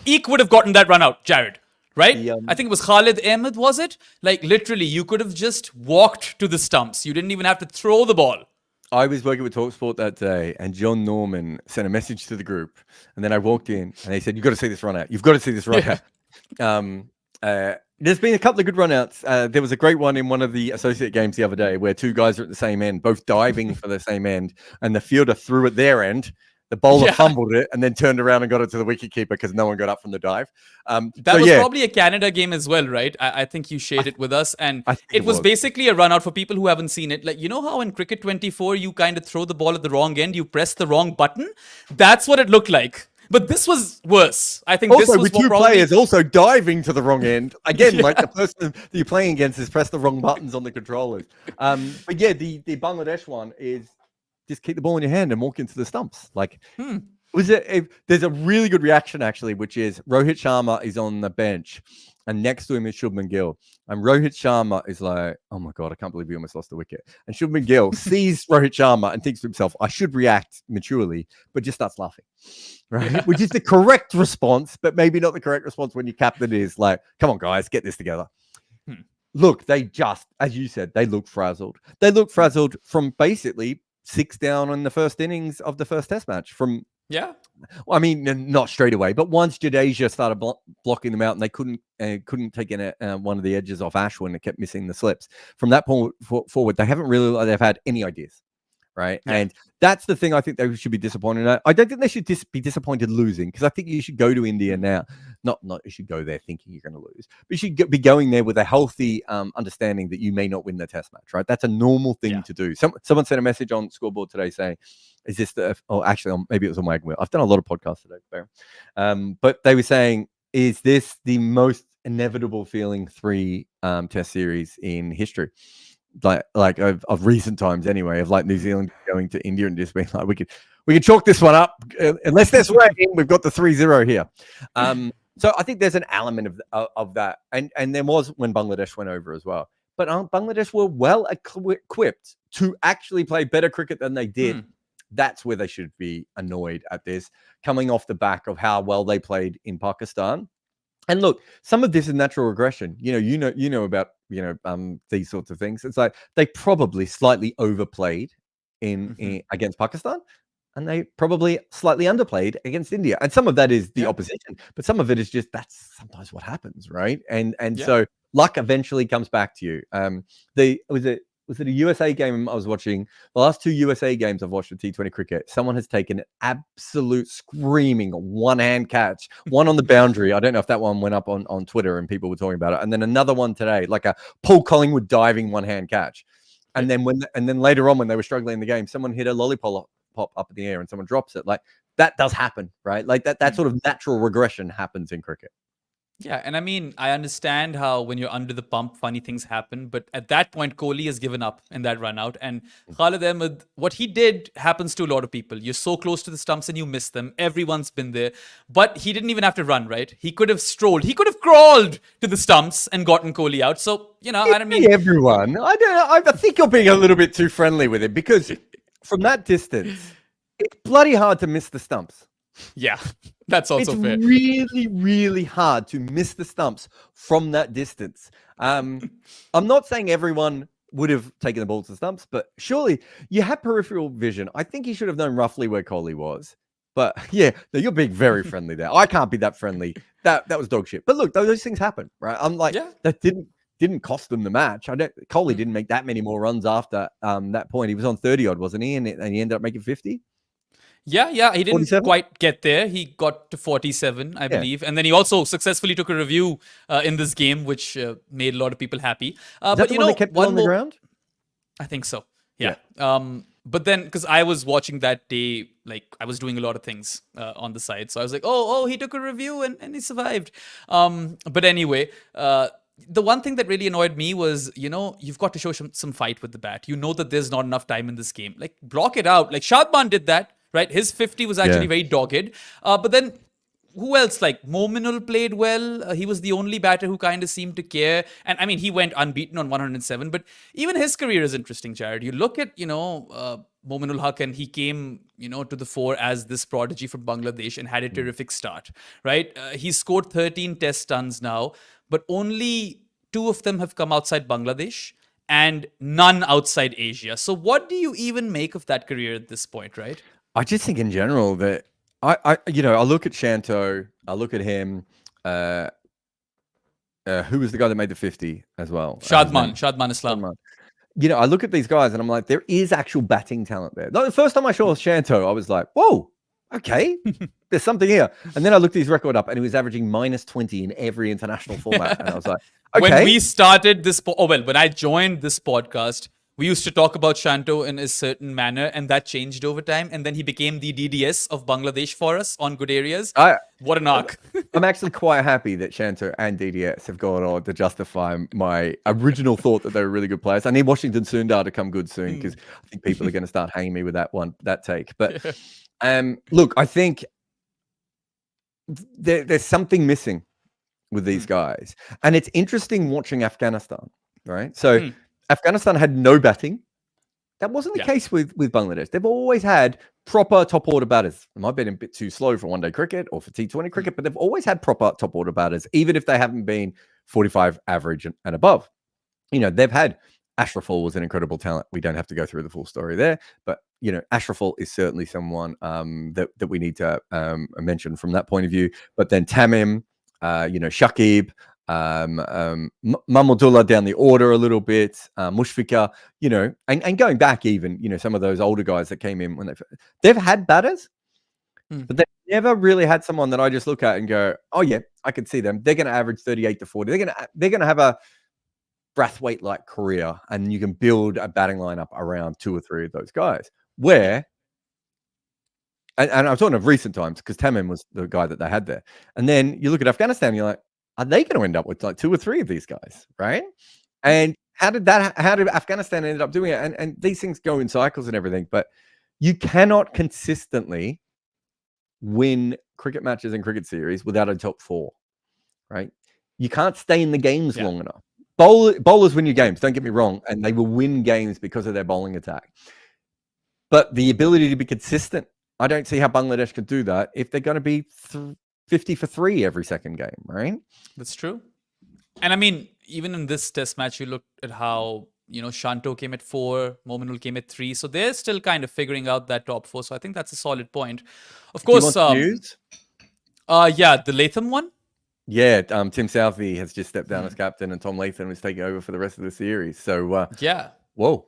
Eek would have gotten that run out, Jarrod. Right? I think it was Khalid Ahmed, was it? Like, literally, you could have just walked to the stumps. You didn't even have to throw the ball. I was working with TalkSport that day, and John Norman sent a message to the group. And then I walked in, and they said, "You've got to see this run out. You've got to see this run out." There's been a couple of good run outs. There was a great one in one of the associate games the other day where 2 guys are at the same end, both diving for the same end, and the fielder threw at their end. The bowler fumbled it and then turned around and got it to the wicketkeeper because no one got up from the dive. That was probably a Canada game as well, right? I think you shared it with us. And it was basically a run out for people who haven't seen it. Like, how in Cricket 24, you kind of throw the ball at the wrong end, you press the wrong button? That's what it looked like. But this was worse. I think also, this was with 2 players also diving to the wrong end. Again, like the person that you're playing against has pressed the wrong buttons on the controllers. But yeah, the Bangladesh one is just keep the ball in your hand and walk into the stumps. Like, there's a really good reaction, actually, which is Rohit Sharma is on the bench and next to him is Shubman Gill. And Rohit Sharma is like, "Oh my God, I can't believe we almost lost the wicket." And Shubman Gill sees Rohit Sharma and thinks to himself, "I should react maturely," but just starts laughing, right? Which is the correct response, but maybe not the correct response when your captain is like, "Come on, guys, get this together." Look, they just, as you said, they look frazzled. They look frazzled from basically 6 down in the first innings of the first test match I mean, not straight away, but once Jadeja started blocking them out and they couldn't take in one of the edges off Ashwin, it kept missing the slips. From that point forward, they haven't really they've had any ideas, right? And that's the thing I think they should be disappointed at. I don't think they should be disappointed losing, because I think you should go to India now. Not you should go there thinking you're going to lose, but you should be going there with a healthy understanding that you may not win the test match, right? That's a normal thing to do. Someone sent a message on Scoreboard today saying, "Is this maybe it was on my wheel." I've done a lot of podcasts today, but they were saying, "Is this the most inevitable feeling 3 test series in history?" Like of recent times anyway, of like New Zealand going to India and just being like, we could chalk this one up unless there's rain. We've got the 3-0 here. So I think there's an element of that, and there was when Bangladesh went over as well. But Bangladesh were well equipped to actually play better cricket than they did. That's where they should be annoyed at this, coming off the back of how well they played in Pakistan. And look, some of this is natural regression. You know about these sorts of things. It's like they probably slightly overplayed in against Pakistan, and they probably slightly underplayed against India. And some of that is the opposition, but some of it is just that's sometimes what happens, right? And so luck eventually comes back to you. Was it a USA game I was watching? The last 2 USA games I've watched of T20 cricket, someone has taken an absolute screaming one-hand catch, one on the boundary. I don't know if that one went up on Twitter and people were talking about it. And then another one today, like a Paul Collingwood diving one-hand catch. And then later on when they were struggling in the game, someone hit a lollipop up in the air and someone drops it. Like that does happen, right? Like that sort of natural regression happens in cricket. Yeah, and I mean, I understand how when you're under the pump, funny things happen. But at that point, Kohli has given up in that run out. And Khalid Ahmed, what he did happens to a lot of people. You're so close to the stumps and you miss them. Everyone's been there. But he didn't even have to run, right? He could have strolled. He could have crawled to the stumps and gotten Kohli out. So, I don't mean... Everyone. I don't. I think you're being a little bit too friendly with it because from that distance, it's bloody hard to miss the stumps. Yeah, that's also it's fair. really, really hard to miss the stumps from that distance. I'm not saying everyone would have taken the ball to the stumps, but surely you had peripheral vision. I think he should have known roughly where Kohli was. But yeah, no, you're being very friendly there. I can't be that friendly. That was dog shit. But look, those things happen, right? I'm like, that didn't cost them the match. Kohli didn't make that many more runs after that point. He was on 30 odd, wasn't he? And he ended up making 50. Yeah, he didn't 47? quite get there. He got to 47, I believe. And then he also successfully took a review in this game, which made a lot of people happy. But the one that kept on the ground? I think so. Yeah. But then, because I was watching that day, like I was doing a lot of things on the side. So I was like, oh, he took a review and he survived. But anyway, the one thing that really annoyed me was, you've got to show some fight with the bat. You know that there's not enough time in this game. Like, block it out. Like, Shadman did that. Right, his 50 was actually very dogged. But then, who else? Like Mominul played well. He was the only batter who kind of seemed to care. And I mean, he went unbeaten on 107. But even his career is interesting, Jared. You look at Mominul Haq, and he came to the fore as this prodigy from Bangladesh and had a terrific start. Right, he scored 13 Test tons now, but only 2 of them have come outside Bangladesh. And none outside Asia. So what do you even make of that career at this point, right? I just think in general that I look at Shanto, I look at him. Who was the guy that made the 50 as well? Shadman Islam. I look at these guys and I'm like, there is actual batting talent there. The first time I saw Shanto, I was like, whoa, okay, there's something here. And then I looked his record up and he was averaging minus 20 in every international format. And I was like, okay. When we started this, when I joined this podcast, we used to talk about Shanto in a certain manner, and that changed over time. And then he became the DDS of Bangladesh for us on good areas. What an arc. I'm actually quite happy that Shanto and DDS have gone on to justify my original thought that they were really good players. I need Washington Sundar to come good soon because I think people are going to start hanging me with that take. But look, I think there's something missing with these guys. And it's interesting watching Afghanistan, right? So Afghanistan had no batting. That wasn't the case with Bangladesh. They've always had proper top order batters. It might have been a bit too slow for one-day cricket or for T20 cricket, but they've always had proper top order batters, even if they haven't been 45 average and above. They've had Ashraful was an incredible talent. We don't have to go through the full story there, but Ashraful is certainly someone that we need to mention from that point of view. But then Tamim, Shakib, Mahmudullah down the order a little bit, Mushfika, and going back even, some of those older guys that came in when they've had batters, but they've never really had someone that I just look at and go, oh yeah, I can see them. They're going to average 38 to 40. They're going to have a Brathwaite-like career, and you can build a batting lineup around 2 or 3 of those guys. Where, and I'm talking of recent times because Tamim was the guy that they had there, and then you look at Afghanistan, and you're like, are they going to end up with like 2 or 3 of these guys, right? And how did Afghanistan end up doing it? And these things go in cycles and everything, but you cannot consistently win cricket matches and cricket series without a top 4, right? You can't stay in the games long enough. Bowlers win your games, don't get me wrong, and they will win games because of their bowling attack. But the ability to be consistent, I don't see how Bangladesh could do that if they're going to be 50 for 3 every second game, right? That's true. And I mean, even in this test match, you looked at how, Shanto came at 4, Mominul came at 3. So they're still kind of figuring out that top 4. So I think that's a solid point. Of course, news? The Latham one. Yeah, Tim Southey has just stepped down as captain, and Tom Latham is taking over for the rest of the series. So, whoa.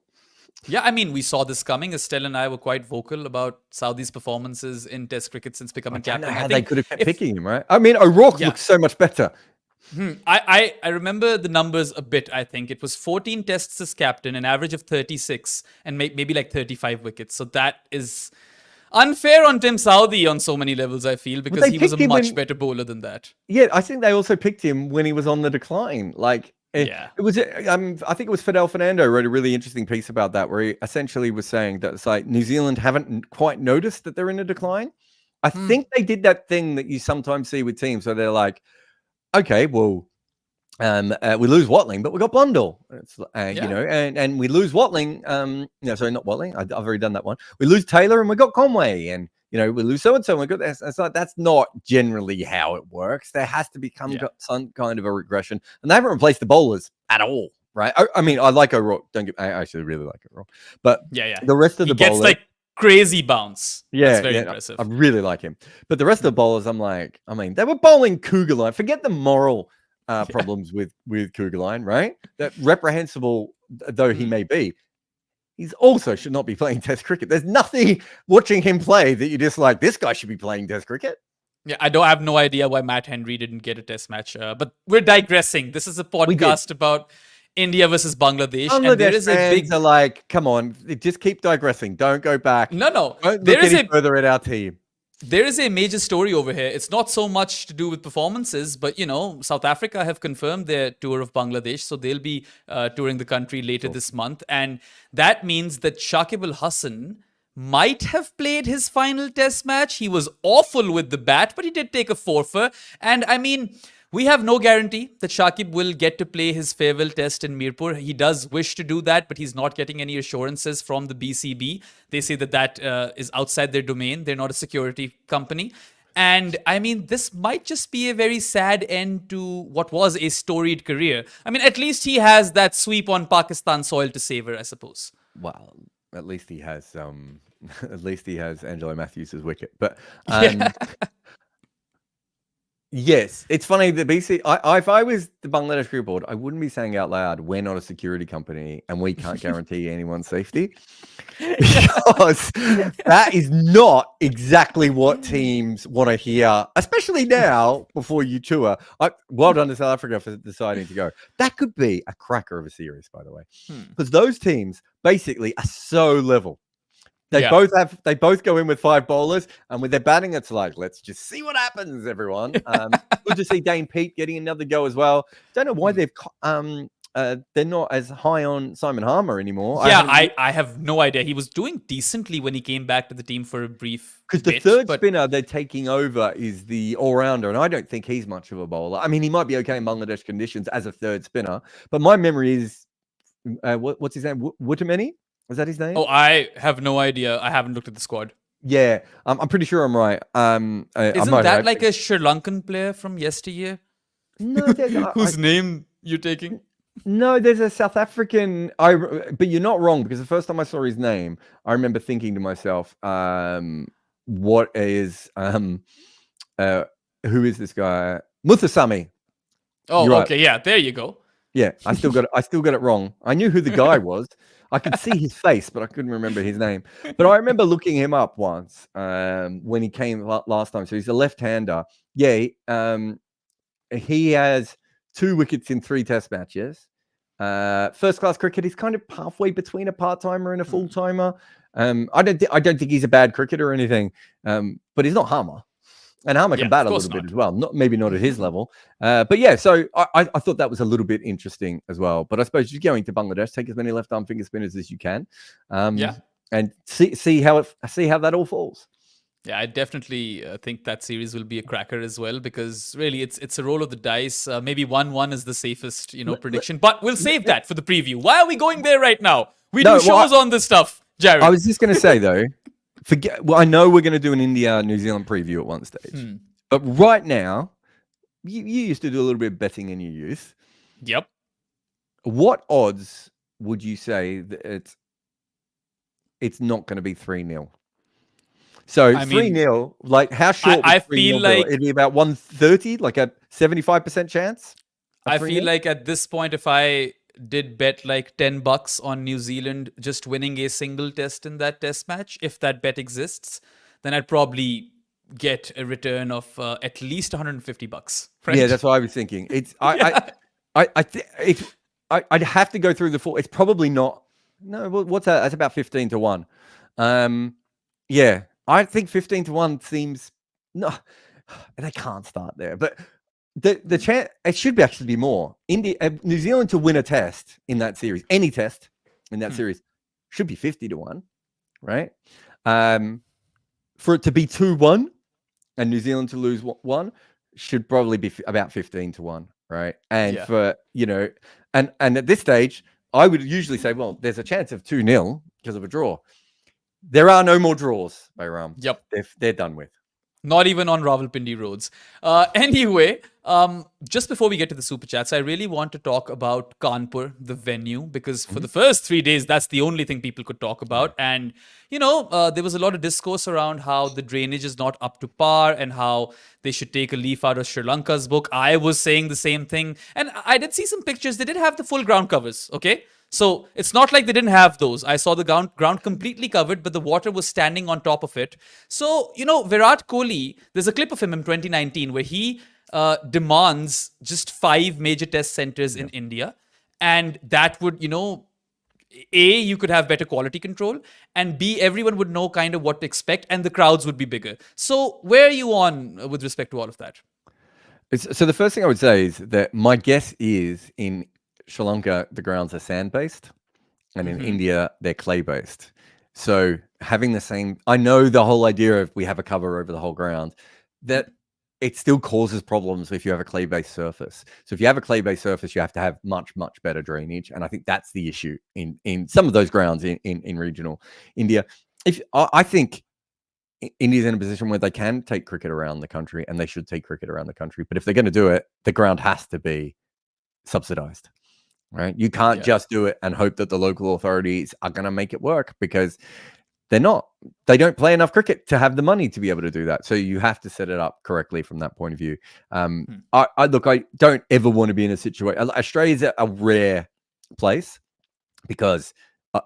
Yeah, I mean, we saw this coming. Estelle and I were quite vocal about Saudi's performances in Test cricket since becoming captain. I don't know how they could have kept picking him, right? I mean, O'Rourke looks so much better. I remember the numbers a bit, I think. It was 14 Tests as captain, an average of 36, and maybe like 35 wickets. So that is... unfair on Tim Southee on so many levels, I feel, because they he was a picked him much better bowler than that. Yeah, I think they also picked him when he was on the decline. Like, Yeah. it was. I think it was Fidel Fernando wrote a really interesting piece about that, where he essentially was saying that it's like New Zealand haven't quite noticed that they're in a decline. I think they did that thing that you sometimes see with teams, where they're like, okay, well, we lose Watling, but we got Blundell. It's, you know, and we lose Watling. No, sorry, not Watling. I've already done that one. We lose Taylor, and we got Conway, and you know, we lose so and so. We got this. It's like that's not generally how it works. There has to become some kind of a regression, and they haven't replaced the bowlers at all. Right? I mean, I like O'Rourke. I actually really like O'Rourke, but the rest of the gets bowlers, like crazy bounce. That's very impressive. I really like him, but the rest of the bowlers, I'm like, I mean, they were bowling Cougar line. Forget the moral problems with Cougar line, right? That reprehensible though he may be, he's also should not be playing Test cricket. There's nothing watching him play that you just like, this guy should be playing Test cricket. Yeah, I have no idea why Matt Henry didn't get a Test match, but we're digressing. This is a podcast about India versus Bangladesh, and there is a big. Are like, come on, just keep digressing. Don't go back. No. Don't look any further at our team. There is a major story over here. It's not so much to do with performances, but, you know, South Africa have confirmed their tour of Bangladesh. So they'll be touring the country later this month. And that means that Shakib Al Hasan might have played his final Test match. He was awful with the bat, but he did take a forfeit. And I mean, we have no guarantee that Shakib will get to play his farewell test in Mirpur. He does wish to do that, but he's not getting any assurances from the BCB. They say that is outside their domain. They're not a security company. And I mean, this might just be a very sad end to what was a storied career. I mean, at least he has that sweep on Pakistan soil to savor, I suppose. Well, at least he has Angelo Matthews' wicket. But yes, it's funny that BC. If I was the Bangladesh Cricket Board, I wouldn't be saying out loud, "We're not a security company and we can't guarantee anyone's safety," because that is not exactly what teams want to hear, especially now before you tour. Well done to South Africa for deciding to go. That could be a cracker of a series, by the way, because those teams basically are so level. They both go in with 5 bowlers, and with their batting, it's like, let's just see what happens, everyone. Good to see Dane Pete getting another go as well. Don't know why they're not as high on Simon Harmer anymore. Yeah, I have no idea. He was doing decently when he came back to the team for a brief because the third spinner they're taking over is the all-rounder, and I don't think he's much of a bowler. I mean, he might be okay in Bangladesh conditions as a third spinner, but my memory is what's his name? Wutameni? Was that his name? Oh, I have no idea. I haven't looked at the squad. Yeah, I'm pretty sure I'm right. Isn't that like a Sri Lankan player from yesteryear? No, whose name you're taking? No, there's a South African. But you're not wrong, because the first time I saw his name, I remember thinking to myself, "What is who is this guy? Muthusamy." Oh, right. Okay, yeah, there you go. Yeah, I still got it wrong. I knew who the guy was. I could see his face, but I couldn't remember his name. But I remember looking him up once when he came last time. So he's a left-hander. Yeah, he has 2 wickets in 3 Test matches. First-class cricket. He's kind of halfway between a part-timer and a full-timer. I don't think he's a bad cricketer or anything, but he's not Harmer. And Harmer can bat a little bit as well. Maybe not at his level. But yeah, so I thought that was a little bit interesting as well. But I suppose you're going to Bangladesh, take as many left-arm finger spinners as you can. And see how that all falls. Yeah, I definitely think that series will be a cracker as well, because really it's a roll of the dice. Maybe 1-1 is the safest, prediction. But we'll save that for the preview. Why are we going there right now? We do shows on this stuff, Jarrod. I was just going to say, though, I know we're going to do an India-New Zealand preview at one stage. But right now, you used to do a little bit of betting in your youth. Yep. What odds would you say that it's not going to be 3-0? So 3-0, like how short? I feel like it'd be about 130, like a 75% chance. I feel like at this point, if I did bet like $10 on New Zealand just winning a single test in that Test match, if that bet exists, then I'd probably get a return of at least $150. Right? Yeah, that's what I was thinking. It's I'd have to go through the full. It's probably not. No, what's that? That's about 15-1. Yeah, I think 15-1 seems no. They can't start there, but the chance it should be actually be more. New Zealand to win a test in that series, any test in that series, should be 50-1, right? For it to be 2-1 and New Zealand to lose 1 should probably be about 15-1, right? And for and at this stage, I would usually say, well, there's a chance of 2-0 because of a draw. There are no more draws, Behram. Yep. They're done with. Not even on Rawalpindi roads. Anyway, just before we get to the super chats, I really want to talk about Kanpur, the venue, because for the first 3 days, that's the only thing people could talk about. And, there was a lot of discourse around how the drainage is not up to par and how they should take a leaf out of Sri Lanka's book. I was saying the same thing. And I did see some pictures. They did have the full ground covers, okay? So it's not like they didn't have those. I saw the ground completely covered, but the water was standing on top of it. So, Virat Kohli, there's a clip of him in 2019 where he demands just 5 major test centers in India. And that would, A, you could have better quality control, and B, everyone would know kind of what to expect, and the crowds would be bigger. So where are you on with respect to all of that? So the first thing I would say is that my guess is in Sri Lanka, the grounds are sand-based, and in India, they're clay-based. So having the same, I know the whole idea of we have a cover over the whole ground, that it still causes problems if you have a clay-based surface. So if you have a clay-based surface, you have to have much, much better drainage, and I think that's the issue in some of those grounds in regional India. I think India's in a position where they can take cricket around the country, and they should take cricket around the country. But if they're going to do it, the ground has to be subsidized. Right? You can't just do it and hope that the local authorities are going to make it work, because they're not. They don't play enough cricket to have the money to be able to do that. So you have to set it up correctly from that point of view. I don't ever want to be in a situation. Australia is a rare place because,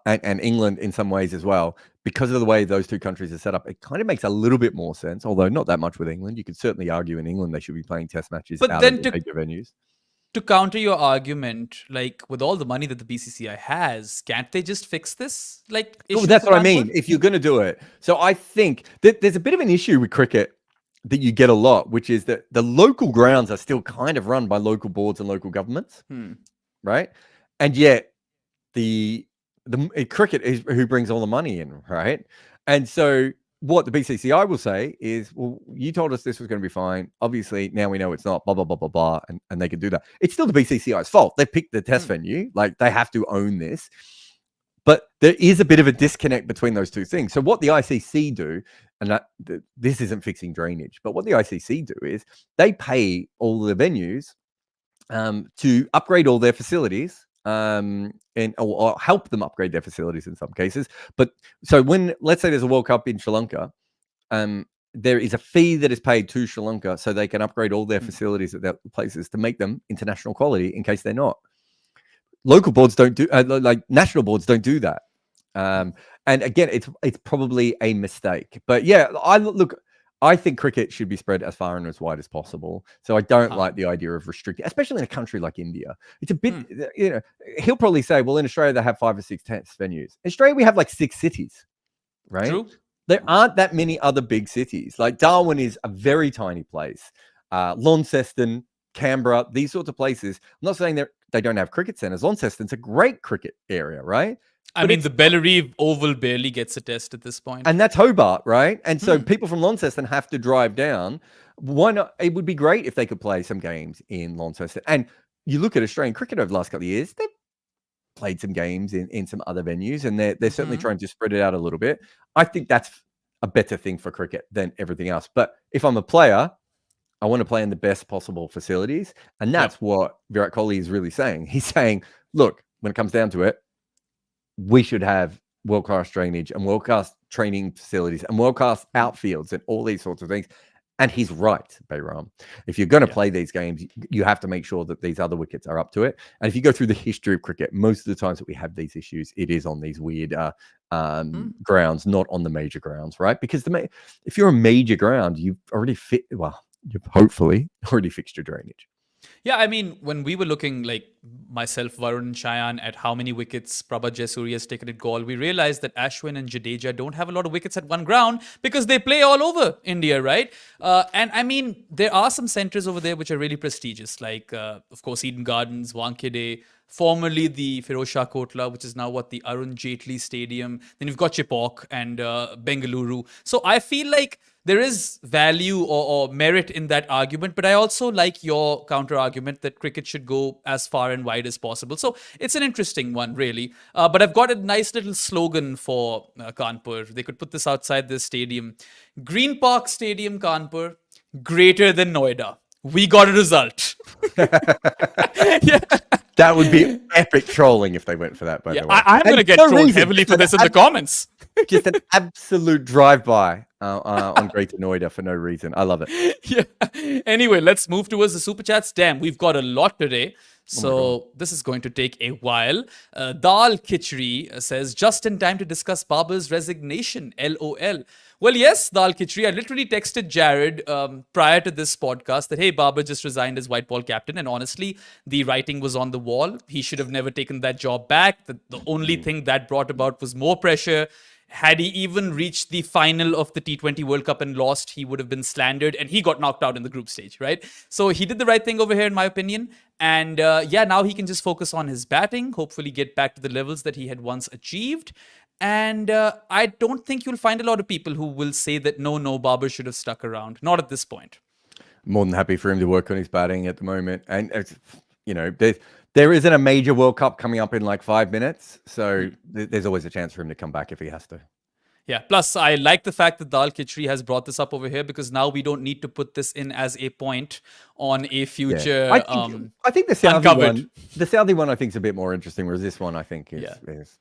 and England in some ways as well, because of the way those two countries are set up, it kind of makes a little bit more sense, although not that much with England. You could certainly argue in England they should be playing test matches out of the major venues. To counter your argument, like with all the money that the BCCI has, can't they just fix this? That's what I mean. If you're going to do it, so I think that there's a bit of an issue with cricket that you get a lot, which is that the local grounds are still kind of run by local boards and local governments, right? And yet the cricket is who brings all the money in, right? And so what the BCCI will say is, well, you told us this was going to be fine. Obviously, now we know it's not, blah, blah, blah, blah, blah, and they can do that. It's still the BCCI's fault. They picked the test venue. Like, they have to own this. But there is a bit of a disconnect between those two things. So what the ICC do, and this isn't fixing drainage, but what the ICC do is they pay all the venues to upgrade all their facilities, or help them upgrade their facilities in some cases. But so let's say there's a World Cup in Sri Lanka, there is a fee that is paid to Sri Lanka so they can upgrade all their facilities at their places to make them international quality in case they're not. Local boards don't do, national boards don't do that. And again, it's probably a mistake. But yeah, I think cricket should be spread as far and as wide as possible. So I don't like the idea of restricting, especially in a country like India. It's a bit, he'll probably say, well, in Australia, they have 5 or 6 test venues. In Australia, we have like 6 cities, right? True. There aren't that many other big cities. Like Darwin is a very tiny place. Launceston, Canberra, these sorts of places. I'm not saying they don't have cricket centers. Launceston's a great cricket area, right? I mean, the Bellarive Oval barely gets a test at this point. And that's Hobart, right? And so people from Launceston have to drive down. Why not? It would be great if they could play some games in Launceston. And you look at Australian cricket over the last couple of years, they've played some games in some other venues, and they're certainly trying to spread it out a little bit. I think that's a better thing for cricket than everything else. But if I'm a player, I want to play in the best possible facilities. And that's what Virat Kohli is really saying. He's saying, look, when it comes down to it, we should have world-class drainage and world-class training facilities and world-class outfields and all these sorts of things. And he's right, Behram. If you're going to play these games, you have to make sure that these other wickets are up to it. And if you go through the history of cricket, most of the times that we have these issues, it is on these weird grounds, not on the major grounds, right? Because if you're a major ground, you've already you've hopefully already fixed your drainage. Yeah, I mean, when we were looking, like myself, Varun, and Shayan, at how many wickets Prabhat Jaiswal has taken at Gaul, we realized that Ashwin and Jadeja don't have a lot of wickets at one ground because they play all over India, right? And I mean, there are some centres over there which are really prestigious, like, of course, Eden Gardens, Wankhede, formerly the Firoz Shah Kotla, which is now the Arun Jaitley Stadium. Then you've got Chipok and Bengaluru. So I feel like there is value or merit in that argument, but I also like your counter argument that cricket should go as far and wide as possible. So it's an interesting one, really. But I've got a nice little slogan for Kanpur. They could put this outside this stadium. Green Park Stadium, Kanpur, greater than Noida. We got a result. Yeah. That would be epic trolling if they went for that, by the way. I'm going to get trolled heavily for this in the comments. Just an absolute drive-by on Greater Noida for no reason. I love it. Yeah. Anyway, let's move towards the super chats. Damn, we've got a lot today. So this is going to take a while. Dal Khichri says, just in time to discuss Babar's resignation. LOL. Well, yes, Dal Khichri. I literally texted Jared prior to this podcast that, hey, Babar just resigned as white ball captain. And honestly, the writing was on the wall. He should have never taken that job back. The only thing that brought about was more pressure. Had he even reached the final of the T20 World Cup and lost, he would have been slandered, and he got knocked out in the group stage, right? So he did the right thing over here, in my opinion. And now he can just focus on his batting, hopefully get back to the levels that he had once achieved. And I don't think you'll find a lot of people who will say that, no, Babar should have stuck around. Not at this point. More than happy for him to work on his batting at the moment. And, there isn't a major World Cup coming up in like 5 minutes. So there's always a chance for him to come back if he has to. Yeah. Plus, I like the fact that Dal Khichri has brought this up over here, because now we don't need to put this in as a point on a future. Yeah. I think the Saudi one, I think, is a bit more interesting, whereas this one, I think, is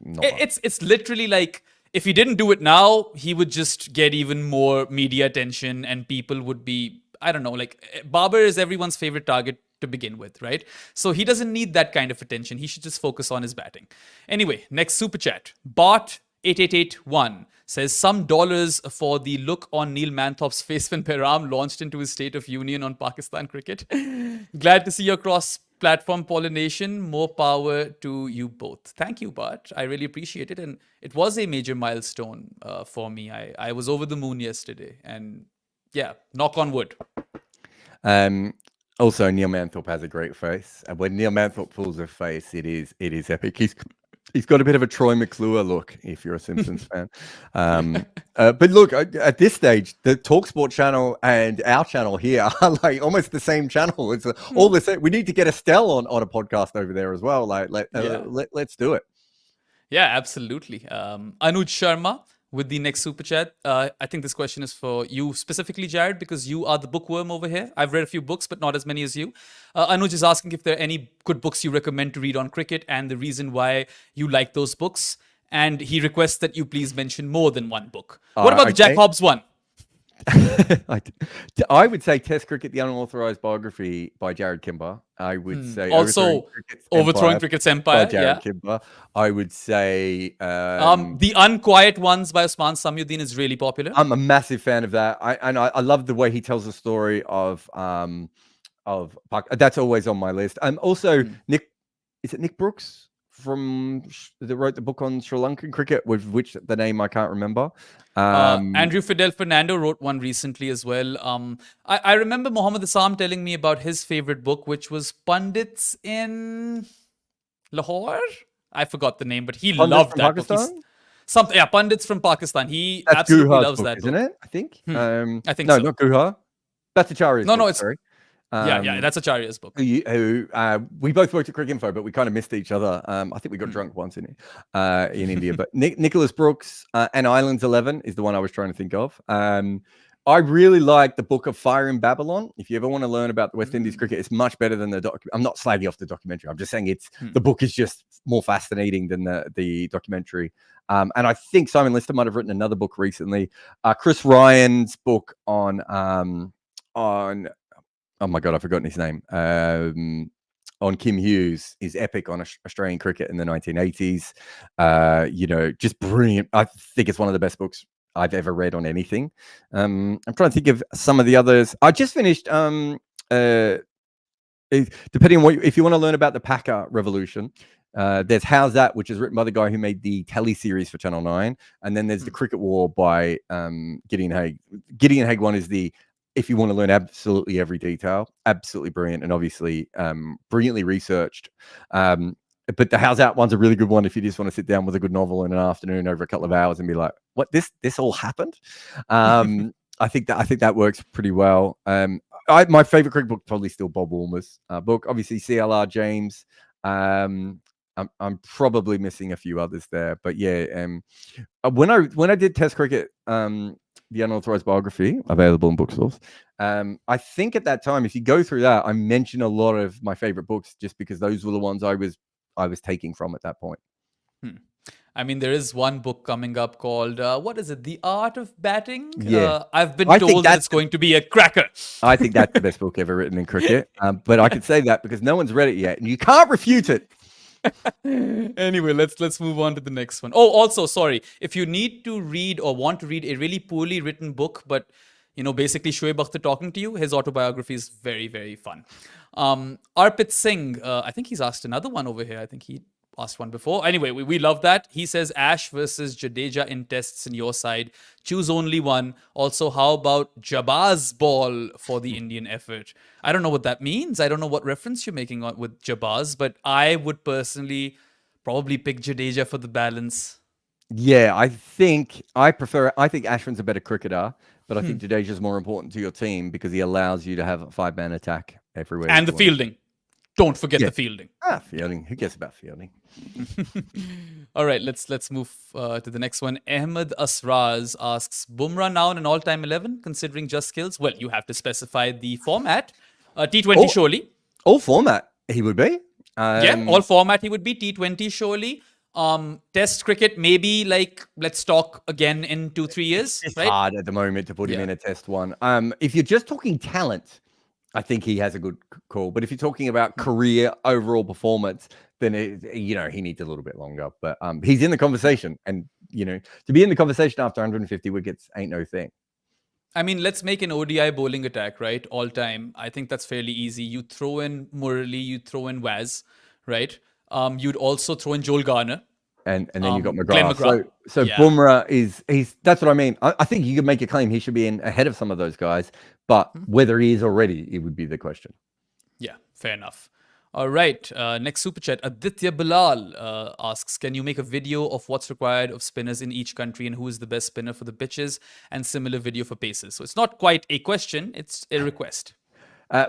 not. It's literally like, if he didn't do it now, he would just get even more media attention, and people would be, I don't know, like, Babar is everyone's favorite target to begin with, right? So he doesn't need that kind of attention. He should just focus on his batting. Anyway, next super chat. Bart8881 says, some dollars for the look on Neil Manthop's face when Behram launched into his State of Union on Pakistan cricket. Glad to see your cross-platform pollination. More power to you both. Thank you, Bart. I really appreciate it. And it was a major milestone for me. I was over the moon yesterday. And yeah, knock on wood. Also, Neil Manthorpe has a great face. And when Neil Manthorpe pulls a face, it is epic. He's got a bit of a Troy McClure look, if you're a Simpsons fan. But look, at this stage, the TalkSport channel and our channel here are like almost the same channel. It's all the same. We need to get Estelle on a podcast over there as well. Like, let's do it. Yeah, absolutely. Anuj Sharma with the next super chat. I think this question is for you specifically, Jared, because you are the bookworm over here. I've read a few books, but not as many as you. Anuj is asking if there are any good books you recommend to read on cricket and the reason why you like those books. And he requests that you please mention more than one book. What about the Jack Hobbs one? I would say Test Cricket, the Unauthorized Biography by Jared Kimber. I would say also Overthrowing Cricket's Empire by Jared Kimber. I would say The Unquiet Ones by Osman Samyuddin is really popular. I'm a massive fan of that. I love the way he tells the story of that's always on my list. Also Nick Brooks that wrote the book on Sri Lankan cricket, with which the name I can't remember. Andrew Fidel Fernando wrote one recently as well. I remember Mohammed Assam telling me about his favorite book, which was Pundits in Lahore. I forgot the name, but he loved that Pakistan? book. Pundits from Pakistan. He absolutely loves that book. Isn't it? I think. I think no, so. Not Guha. That's Acharya's book. No, it's sorry. That's Acharya's book. Who we both worked at Cricket Info, but we kind of missed each other. I think we got drunk once in India. But Nicholas Brooks and Islands 11 is the one I was trying to think of. I really like the book of Fire in Babylon. If you ever want to learn about the West Indies cricket, it's much better than the documentary. I'm not slagging off the documentary. I'm just saying the book is just more fascinating than the documentary. And I think Simon Lister might have written another book recently. Chris Ryan's book on oh my God, I've forgotten his name. On Kim Hughes is epic on Australian cricket in the 1980s. Just brilliant. I think it's one of the best books I've ever read on anything. I'm trying to think of some of the others. I just finished depending on if you want to learn about the Packer Revolution, there's How's That, which is written by the guy who made the telly series for Channel 9. And then there's The Cricket War by Gideon Haigh. Gideon Haigh one is if you want to learn absolutely every detail, absolutely brilliant, and obviously brilliantly researched. But the How's That one's a really good one if you just want to sit down with a good novel in an afternoon over a couple of hours and be like, what, this all happened? I think that works pretty well. My favorite cricket book probably still Bob Woolmer's book. Obviously CLR James. I'm probably missing a few others there, but yeah. When I did Test Cricket, the Unauthorized Biography, available in Bookstores. I think at that time, if you go through that, I mentioned a lot of my favorite books just because those were the ones I was taking from at that point. I mean, there is one book coming up called, what is it? The Art of Batting? Yeah. I've been told that it's going to be a cracker. I think that's the best book ever written in cricket. But I can say that because no one's read it yet, and you can't refute it. Anyway, let's move on to the next one. Oh, also, sorry. If you need to read or want to read a really poorly written book, but, basically Shoaib Akhtar talking to you, his autobiography is very, very fun. Arpit Singh, I think he's asked another one over here. I think he asked one before. Anyway, we love that. He says Ash versus Jadeja in tests in your side. Choose only one. Also, how about Jabbar's ball for the Indian effort? I don't know what that means. I don't know what reference you're making with Jabbar's, but I would personally probably pick Jadeja for the balance. Yeah, I think Ashwin's a better cricketer, but I think Jadeja's more important to your team because he allows you to have a 5-man attack everywhere. And the fielding. Don't forget the fielding. Fielding. Who cares about fielding? All right, let's move to the next one. Ahmed Asraz asks, Bumrah now in an all-time 11, considering just skills? Well, you have to specify the format. T20 surely. All format he would be. All format he would be. T20 surely. Test cricket, maybe let's talk again in 2-3 years. It's right? hard at the moment to put him in a test one. If you're just talking talent, I think he has a good call. But if you're talking about career overall performance, then he needs a little bit longer. But he's in the conversation, and to be in the conversation after 150 wickets ain't no thing. I mean, let's make an ODI bowling attack, right? All time. I think that's fairly easy. You throw in Murali, you throw in Waz, right? You'd also throw in Joel Garner. And then you got McGrath. Glenn McGrath. So Bumrah he's that's what I mean. I think you could make a claim he should be in ahead of some of those guys, but whether he is already, it would be the question. Yeah, fair enough. All right, next super chat. Aditya Bilal asks, can you make a video of what's required of spinners in each country and who is the best spinner for the pitches, and similar video for paces? So it's not quite a question, it's a request.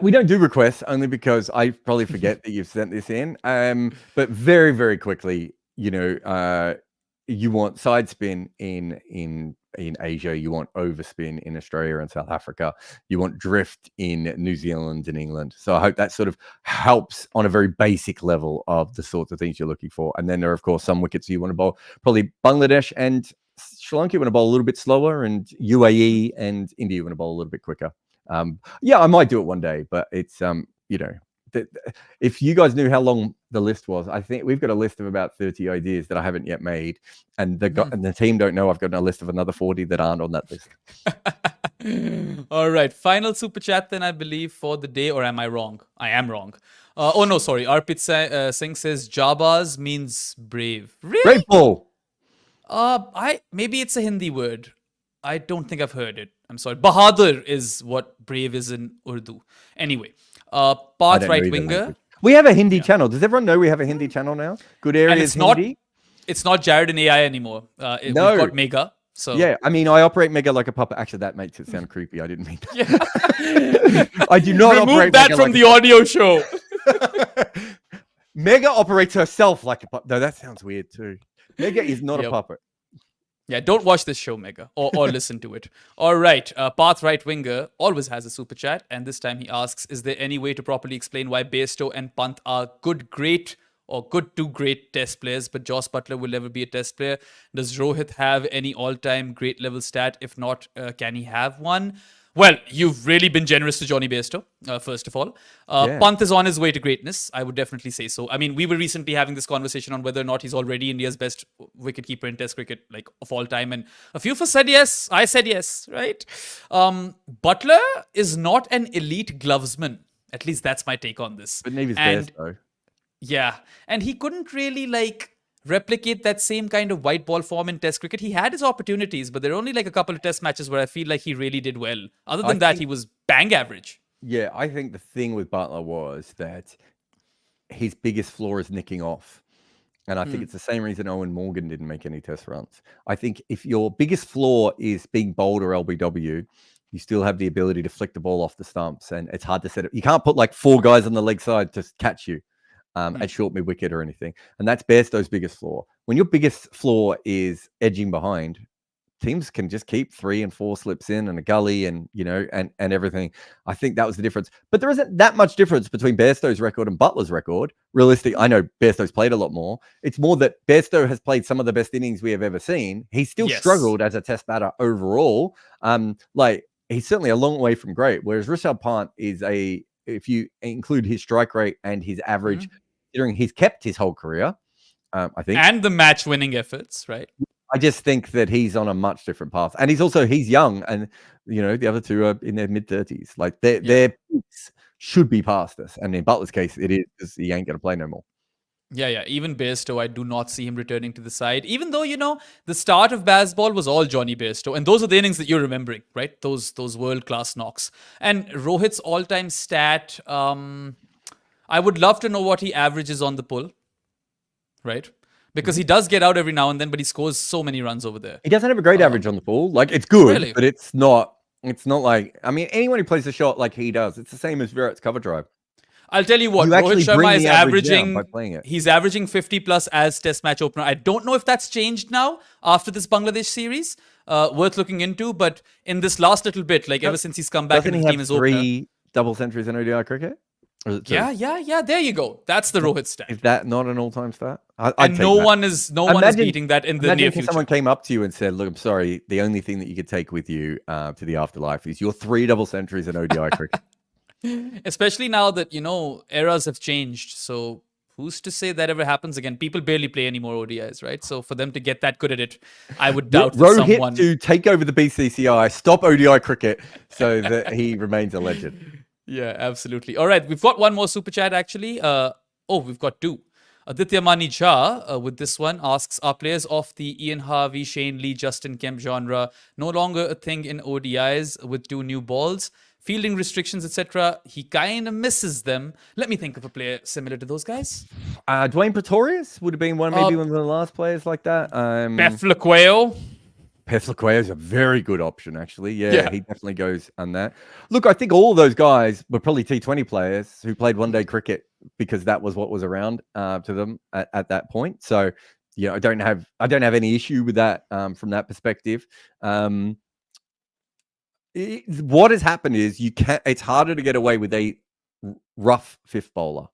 We don't do requests only because I probably forget that you've sent this in. But very, very quickly, you want side spin in Asia, you want overspin in Australia and South Africa, you want drift in New Zealand and England. So I hope that sort of helps on a very basic level of the sorts of things you're looking for. And then there are, of course, some wickets you want to bowl. Probably Bangladesh and Sri Lanka, you want to bowl a little bit slower, and UAE and India, you want to bowl a little bit quicker. I might do it one day, but it's if you guys knew how long the list was, I think we've got a list of about 30 ideas that I haven't yet made, and the team don't know I've got a list of another 40 that aren't on that list. All right, final super chat then, I believe, for the day, or am I wrong? I am wrong. Oh no, sorry. Arpit Singh says Jabaz means brave. Really? Brave ball. Maybe it's a Hindi word. I don't think I've heard it. I'm sorry. Bahadur is what brave is in Urdu. Anyway, path right winger. We have a Hindi channel. Does everyone know we have a Hindi channel now? Good areas Hindi. It's not Jarrod and AI anymore. We've got Mega. So yeah, I mean, I operate Mega like a puppet. Actually, that makes it sound creepy. I didn't mean that. I do not remove that Mega from the audio show. Mega operates herself like a puppet. No, that sounds weird too. Mega is not a puppet. Yeah, don't watch this show, Mega, or listen to it. All right, Path Right Winger always has a super chat, and this time he asks, is there any way to properly explain why Bairstow and Pant are good to great test players, but Joss Butler will never be a test player? Does Rohit have any all-time great level stat? If not, can he have one? Well, you've really been generous to Johnny Bairstow, first of all. Pant is on his way to greatness. I would definitely say so. I mean, we were recently having this conversation on whether or not he's already India's best wicketkeeper in Test cricket, of all time. And a few of us said yes. I said yes, right? Butler is not an elite glovesman, At least that's my take on this. But Neve's And Bairstow. yeah, and he couldn't really replicate that same kind of white ball form in Test cricket. He had his opportunities, but there are only a couple of Test matches where I feel like he really did well. Other than that, he was bang average. Yeah, I think the thing with Butler was that his biggest flaw is nicking off. And I think it's the same reason Owen Morgan didn't make any Test runs. I think if your biggest flaw is being bowled or LBW, you still have the ability to flick the ball off the stumps, and it's hard to set it. You can't put 4 guys on the leg side to catch you at short mid wicket or anything. And that's Bairstow's biggest flaw. When your biggest flaw is edging behind, teams can just keep 3 and 4 slips in and a gully and, and everything. I think that was the difference. But there isn't that much difference between Bairstow's record and Butler's record. Realistically, I know Bairstow's played a lot more. It's more that Bairstow has played some of the best innings we have ever seen. He still struggled as a Test batter overall. He's certainly a long way from great, whereas Rishabh Pant is if you include his strike rate and his average, considering he's kept his whole career, I think. And the match-winning efforts, right? I just think that he's on a much different path. And he's young, and, the other two are in their mid-30s. Their peaks should be past us. And in Butler's case, it is, because he ain't going to play no more. Yeah. Even Bairstow, I do not see him returning to the side. Even though, the start of Bazball was all Johnny Bairstow. And those are the innings that you're remembering, right? Those world-class knocks. And Rohit's all-time stat, I would love to know what he averages on the pull, right? Because he does get out every now and then, but he scores so many runs over there. He doesn't have a great average on the ball. It's good, really? But it's not anyone who plays the shot like he does, it's the same as Virat's cover drive. I'll tell you what, Rohit Sharma is averaging, he's averaging 50 plus as Test match opener. I don't know if that's changed now after this Bangladesh series. Worth looking into, but in this last little bit, ever since he's come back and the team is opener. 3 double centuries in ODI cricket? Yeah. There you go. That's the Rohit stat. Is that not an all-time stat? No one is beating that in the near future. Someone came up to you and said, "Look, I'm sorry. The only thing that you could take with you to the afterlife is your 3 double centuries in ODI cricket." Especially now that eras have changed. So who's to say that ever happens again? People barely play any more ODIs, right? So for them to get that good at it, I would doubt that someone to take over the BCCI, stop ODI cricket, so that he remains a legend. Yeah, absolutely. All right, we've got one more super chat actually. We've got 2. Aditya Mani Jha with this one asks, are players of the Ian Harvey, Shane Lee, Justin Kemp genre no longer a thing in ODIs with 2 new balls? Fielding restrictions, etc. He kind of misses them. Let me think of a player similar to those guys. Dwayne Pretorius would have been one of the last players like that. Pef Laqueo. Pef Laqueo is a very good option, actually. Yeah, he definitely goes on that. Look, I think all of those guys were probably T20 players who played one-day cricket because that was what was around to them at that point. So, I don't have any issue with that from that perspective. What has happened is it's harder to get away with a rough fifth bowler.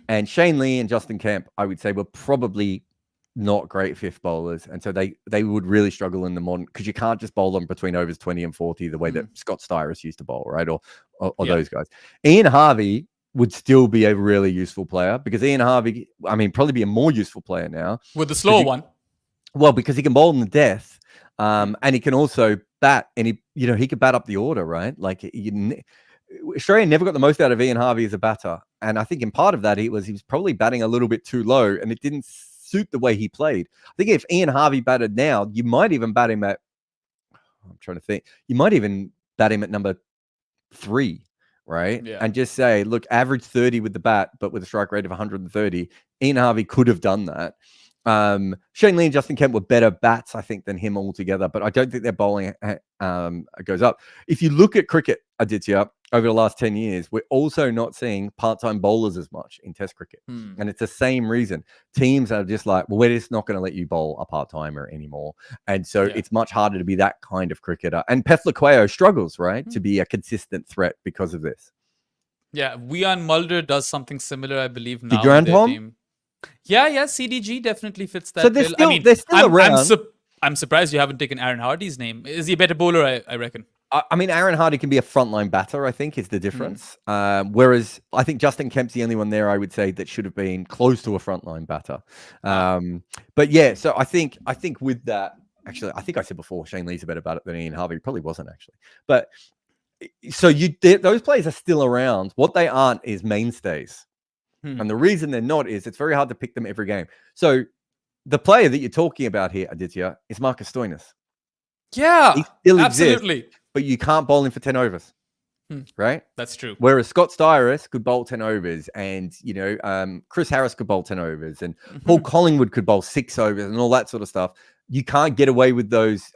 And Shane Lee and Justin Kemp, I would say, were probably not great fifth bowlers. And so they would really struggle in the modern, because you can't just bowl them between overs 20 and 40 the way that Scott Styrus used to bowl, right? Or those guys. Ian Harvey would still be a really useful player, because Ian Harvey, probably be a more useful player now. With the slower one. Well, because he can bowl in the death. And he can also bat, and he could bat up the order, right? Australia never got the most out of Ian Harvey as a batter, and I think in part of that he was probably batting a little bit too low, and it didn't suit the way he played. I think if Ian Harvey batted now, you might even bat him at, I'm trying to think, you might even bat him at number 3, right? Yeah. And just say, look, average 30 with the bat, but with a strike rate of 130. Ian Harvey could have done that. Shane Lee and Justin Kemp were better bats, I think, than him altogether, but I don't think their bowling goes up. If you look at cricket, Aditya, over the last 10 years, we're also not seeing part-time bowlers as much in Test cricket. And it's the same reason. Teams are just like, well, we're just not going to let you bowl a part-timer anymore. And so it's much harder to be that kind of cricketer. And Pef Laqueo struggles, right, to be a consistent threat because of this. Yeah, Wian Mulder does something similar, I believe, now. The Grand Home? Yeah, CDG definitely fits that. So they're still around. I'm surprised you haven't taken Aaron Hardy's name. Is he a better bowler, I reckon? Aaron Hardy can be a frontline batter, I think, is the difference. Whereas I think Justin Kemp's the only one there, I would say, that should have been close to a frontline batter. But yeah, so I think with that, actually, I think I said before, Shane Lee's a better batter than Ian Harvey. He probably wasn't, actually. But So those players are still around. What they aren't is mainstays. And the reason they're not is it's very hard to pick them every game. So the player that you're talking about here, Aditya, is Marcus Stoinis. Yeah, he still absolutely. exists, but you can't bowl him for 10 overs. Right? That's true. Whereas Scott Styris could bowl 10 overs and, Chris Harris could bowl 10 overs and Paul Collingwood could bowl 6 overs and all that sort of stuff. You can't get away with those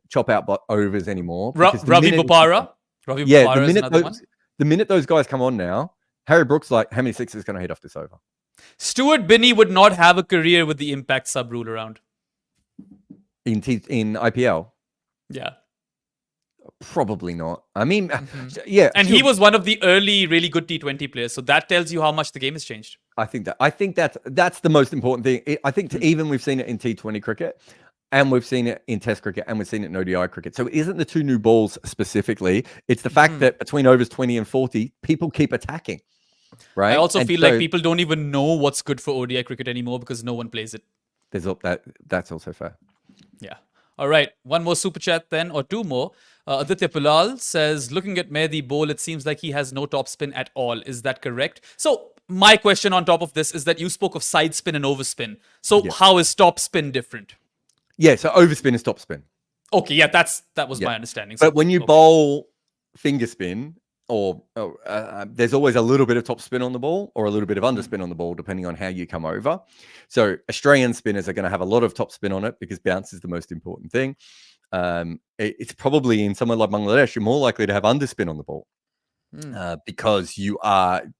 chop out overs anymore. Ravi Bopara. The minute those guys come on now, Harry Brooks like, how many sixes is going to hit off this over? Stuart Binney would not have a career with the impact sub rule around. In IPL? Yeah. Probably not. I mean, yeah. And he was one of the early, really good T20 players. So that tells you how much the game has changed. I think that's the most important thing. I think even we've seen it in T20 cricket, and we've seen it in Test cricket, and we've seen it in ODI cricket. So it isn't the 2 new balls specifically. It's the fact that between overs 20 and 40, people keep attacking. Right. I also feel like people don't even know what's good for ODI cricket anymore because no one plays it. That's also fair. Yeah. All right. One more super chat then, or 2 more. Aditya Pulal says, looking at Mehdi bowl, it seems like he has no top spin at all. Is that correct? So my question on top of this is that you spoke of side spin and overspin. So how is top spin different? Yeah. So overspin is top spin. Okay. Yeah. That was my understanding. But when you bowl finger spin, there's always a little bit of top spin on the ball or a little bit of underspin on the ball, depending on how you come over. So Australian spinners are going to have a lot of top spin on it because bounce is the most important thing. It's probably in somewhere like Bangladesh, you're more likely to have underspin on the ball because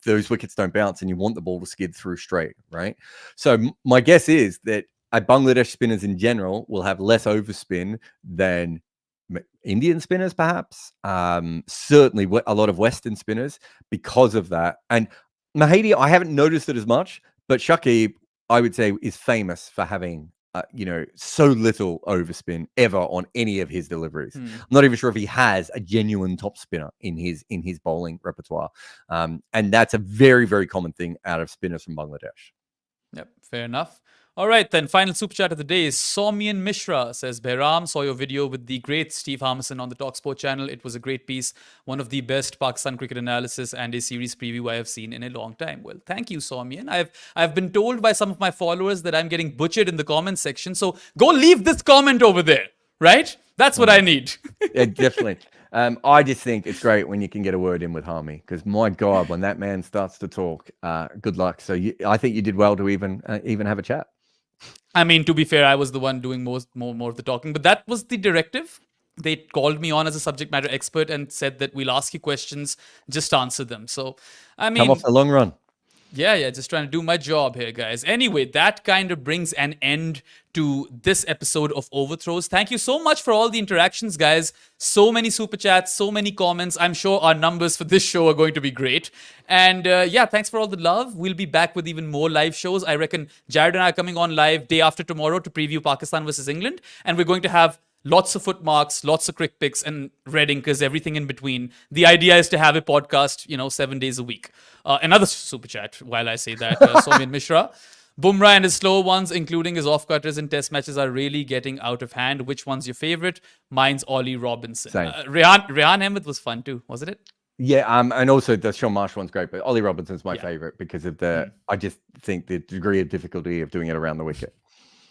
those wickets don't bounce and you want the ball to skid through straight, right? So my guess is that Bangladesh spinners in general will have less overspin than Indian spinners, perhaps. Certainly a lot of Western spinners because of that. And Mahedi, I haven't noticed it as much, but Shakib, I would say, is famous for having so little overspin ever on any of his deliveries. I'm not even sure if he has a genuine top spinner in his bowling repertoire. And that's a very, very common thing out of spinners from Bangladesh. Yep, fair enough. All right, then. Final super chat of the day is Somian Mishra says, Behram, saw your video with the great Steve Harmison on the TalkSport channel. It was a great piece. One of the best Pakistan cricket analysis and a series preview I have seen in a long time. Well, thank you, Somian. I've been told by some of my followers that I'm getting butchered in the comment section. So go leave this comment over there, right? That's what I need. Yeah, definitely. I just think it's great when you can get a word in with Harmy because, my God, when that man starts to talk, good luck. So I think you did well to even have a chat. I mean, to be fair, I was the one doing more of the talking, but that was the directive. They called me on as a subject matter expert and said that we'll ask you questions, just answer them. So, I mean, come off the long run. Yeah, just trying to do my job here, guys. Anyway, that kind of brings an end to this episode of Overthrows. Thank you so much for all the interactions, guys. So many super chats, so many comments. I'm sure our numbers for this show are going to be great. And thanks for all the love. We'll be back with even more live shows. I reckon Jarrod and I are coming on live day after tomorrow to preview Pakistan versus England. And we're going to have lots of footmarks, lots of crick picks, and red inkers, everything in between. The idea is to have a podcast, 7 days a week. Another super chat, while I say that, Somian Mishra. Bumrah and his slow ones, including his off-cutters in test matches, are really getting out of hand. Which one's your favorite? Mine's Ollie Robinson. Rehan Ahmed was fun too, wasn't it? Yeah, and also the Sean Marsh one's great, but Ollie Robinson's my favorite because of I just think the degree of difficulty of doing it around the wicket.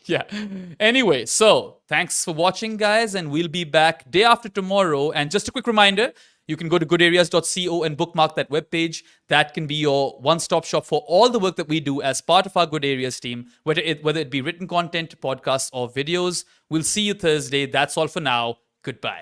Yeah. Anyway, so thanks for watching, guys, and we'll be back day after tomorrow. And just a quick reminder, you can go to goodareas.co and bookmark that webpage. That can be your one-stop shop for all the work that we do as part of our Good Areas team, whether it be written content, podcasts, or videos. We'll see you Thursday. That's all for now. Goodbye.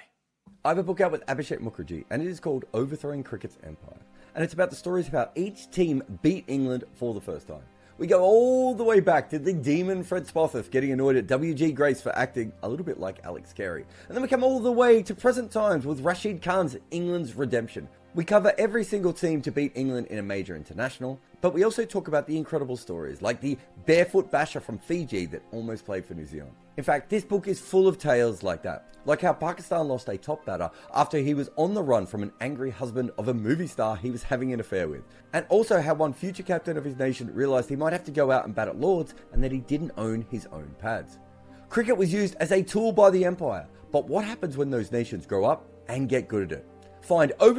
I have a book out with Abhishek Mukherjee, and it is called Overthrowing Cricket's Empire. And it's about the stories of how each team beat England for the first time. We go all the way back to the demon Fred Spofforth getting annoyed at W.G. Grace for acting a little bit like Alex Carey. And then we come all the way to present times with Rashid Khan's England's redemption. We cover every single team to beat England in a major international, but we also talk about the incredible stories like the barefoot basher from Fiji that almost played for New Zealand. In fact, this book is full of tales like that. Like how Pakistan lost a top batter after he was on the run from an angry husband of a movie star he was having an affair with. And also how one future captain of his nation realised he might have to go out and bat at Lords and that he didn't own his own pads. Cricket was used as a tool by the empire, but what happens when those nations grow up and get good at it? Find over